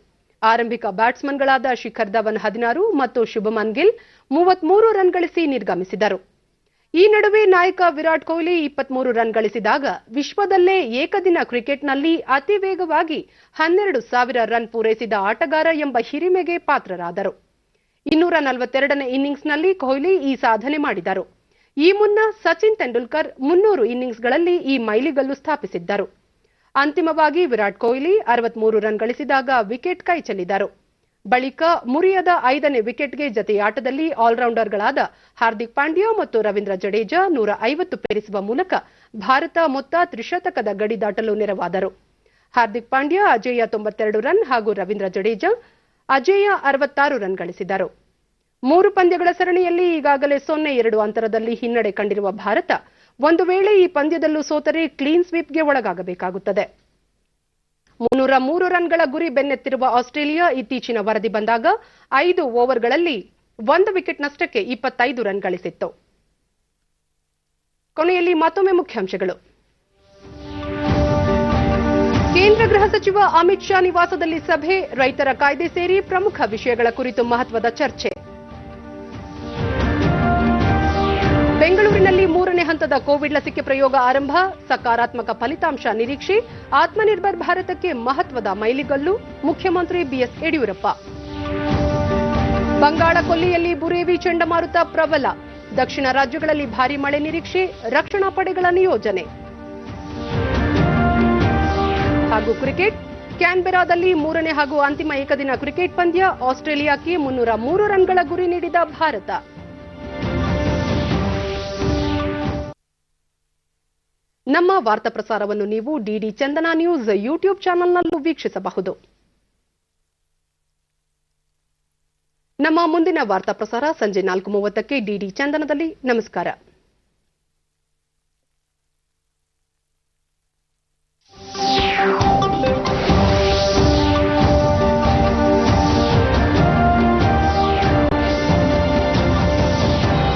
ಆರಂಭಿಕ ಬ್ಯಾಟ್ಸ್ಮನ್ಗಳಾದ ಶಿಖರ್ ಧವನ್ 16 ಮತ್ತು ಶುಭಮನ್ ಗಿಲ್ 33 ರನ್ ಗಳಿಸಿ ನಿರ್ಗಮಿಸಿದರು. ಈ ನಡುವೆ ನಾಯಕ ವಿರಾಟ್ ಕೊಹ್ಲಿ 23 ರನ್ ಗಳಿಸಿದಾಗ ವಿಶ್ವದಲ್ಲೇ ಏಕದಿನ ಕ್ರಿಕೆಟ್ನಲ್ಲಿ ಅತಿ ವೇಗವಾಗಿ 12,000 ರನ್ ಪೂರೈಸಿದ ಆಟಗಾರ ಎಂಬ ಹಿರಿಮೆಗೆ ಪಾತ್ರರಾದರು. 242ನೇ ಇನ್ನಿಂಗ್ಸ್ನಲ್ಲಿ ಕೊಹ್ಲಿ ಈ ಸಾಧನೆ ಮಾಡಿದರು. ಈ ಮುನ್ನ ಸಚಿನ್ ತೆಂಡೂಲ್ಕರ್ 300 ಇನ್ನಿಂಗ್ಸ್ಗಳಲ್ಲಿ ಈ ಮೈಲಿಗಲ್ಲು ಸ್ಥಾಪಿಸಿದ್ದರು. ಅಂತಿಮವಾಗಿ ವಿರಾಟ್ ಕೊಹ್ಲಿ 63 ರನ್ ಗಳಿಸಿದಾಗ ವಿಕೆಟ್ ಕೈಚೆಲ್ಲಿದರು. ಬಳಿಕ ಮುರಿಯದ 5ನೇ ವಿಕೆಟ್ಗೆ ಜತೆಯಾಟದಲ್ಲಿ ಆಲ್ರೌಂಡರ್ಗಳಾದ ಹಾರ್ದಿಕ್ ಪಾಂಡ್ಯ ಮತ್ತು ರವೀಂದ್ರ ಜಡೇಜಾ 150 ಪೇರಿಸುವ ಮೂಲಕ ಭಾರತ ಮೊತ್ತ ತ್ರಿಶತಕದ ಗಡಿ ದಾಟಲು ನೆರವಾದರು. ಹಾರ್ದಿಕ್ ಪಾಂಡ್ಯ ಅಜೇಯ 92 ರನ್ ಹಾಗೂ ರವೀಂದ್ರ ಜಡೇಜಾ ಅಜೇಯ 66 ರನ್ ಗಳಿಸಿದರು. 3 ಪಂದ್ಯಗಳ ಸರಣಿಯಲ್ಲಿ ಈಗಾಗಲೇ 0-2 ಅಂತರದಲ್ಲಿ ಹಿನ್ನಡೆ ಕಂಡಿರುವ ಭಾರತ ಒಂದು ವೇಳೆ ಈ ಪಂದ್ಯದಲ್ಲೂ ಸೋತರೆ ಕ್ಲೀನ್ ಸ್ವೀಪ್ಗೆ ಒಳಗಾಗಬೇಕಾಗುತ್ತದೆ. 303 ರನ್ಗಳ ಗುರಿ ಬೆನ್ನತ್ತಿರುವ ಆಸ್ಟ್ರೇಲಿಯಾ ಇತ್ತೀಚಿನ ವರದಿ ಬಂದಾಗ 5 ಓವರ್ಗಳಲ್ಲಿ 1 ವಿಕೆಟ್ ನಷ್ಟಕ್ಕೆ 25 ರನ್ ಗಳಿಸಿತ್ತು. ಕೊನೆಯಲ್ಲಿ ಮತ್ತೊಮ್ಮೆ ಮುಖ್ಯಾಂಶಗಳು. ಕೇಂದ್ರ ಗೃಹ ಸಚಿವ ಅಮಿತ್ ಶಾ ನಿವಾಸದಲ್ಲಿ ಸಭೆ, ರೈತರ ಕಾಯ್ದೆ ಸೇರಿ ಪ್ರಮುಖ ವಿಷಯಗಳ ಕುರಿತು ಮಹತ್ವದ ಚರ್ಚೆ. ಬೆಂಗಳೂರಿನಲ್ಲಿ 3ನೇ ಹಂತದ ಕೋವಿಡ್ ಲಸಿಕೆ ಪ್ರಯೋಗ ಆರಂಭ, ಸಕಾರಾತ್ಮಕ ಫಲಿತಾಂಶ ನಿರೀಕ್ಷೆ, ಆತ್ಮನಿರ್ಭರ್ ಭಾರತಕ್ಕೆ ಮಹತ್ವದ ಮೈಲಿಗಲ್ಲು, ಮುಖ್ಯಮಂತ್ರಿ ಬಿಎಸ್ ಯಡಿಯೂರಪ್ಪ. ಬಂಗಾಳ ಕೊಲ್ಲಿಯಲ್ಲಿ ಬುರೇವಿ ಚಂಡಮಾರುತ ಪ್ರಬಲ, ದಕ್ಷಿಣ ರಾಜ್ಯಗಳಲ್ಲಿ ಭಾರೀ ಮಳೆ ನಿರೀಕ್ಷೆ, ರಕ್ಷಣಾ ಪಡೆಗಳ ನಿಯೋಜನೆ. ಹಾಗೂ ಕ್ರಿಕೆಟ್, ಕ್ಯಾನ್ಬೆರಾದಲ್ಲಿ 3ನೇ ಹಾಗೂ ಅಂತಿಮ ಏಕದಿನ ಕ್ರಿಕೆಟ್ ಪಂದ್ಯ, ಆಸ್ಟ್ರೇಲಿಯಾಕ್ಕೆ 303 ರನ್ಗಳ ಗುರಿ ನೀಡಿದ ಭಾರತ. ನಮ್ಮ ವಾರ್ತಾ ಪ್ರಸಾರವನ್ನು ನೀವು ಡಿಡಿ ಚಂದನ ನ್ಯೂಸ್ ಯೂಟ್ಯೂಬ್ ಚಾನೆಲ್ನಲ್ಲೂ ವೀಕ್ಷಿಸಬಹುದು. ನಮ್ಮ ಮುಂದಿನ ವಾರ್ತಾ ಪ್ರಸಾರ ಸಂಜೆ 4:30ಕ್ಕೆ ಡಿಡಿ ಚಂದನದಲ್ಲಿ. ನಮಸ್ಕಾರ.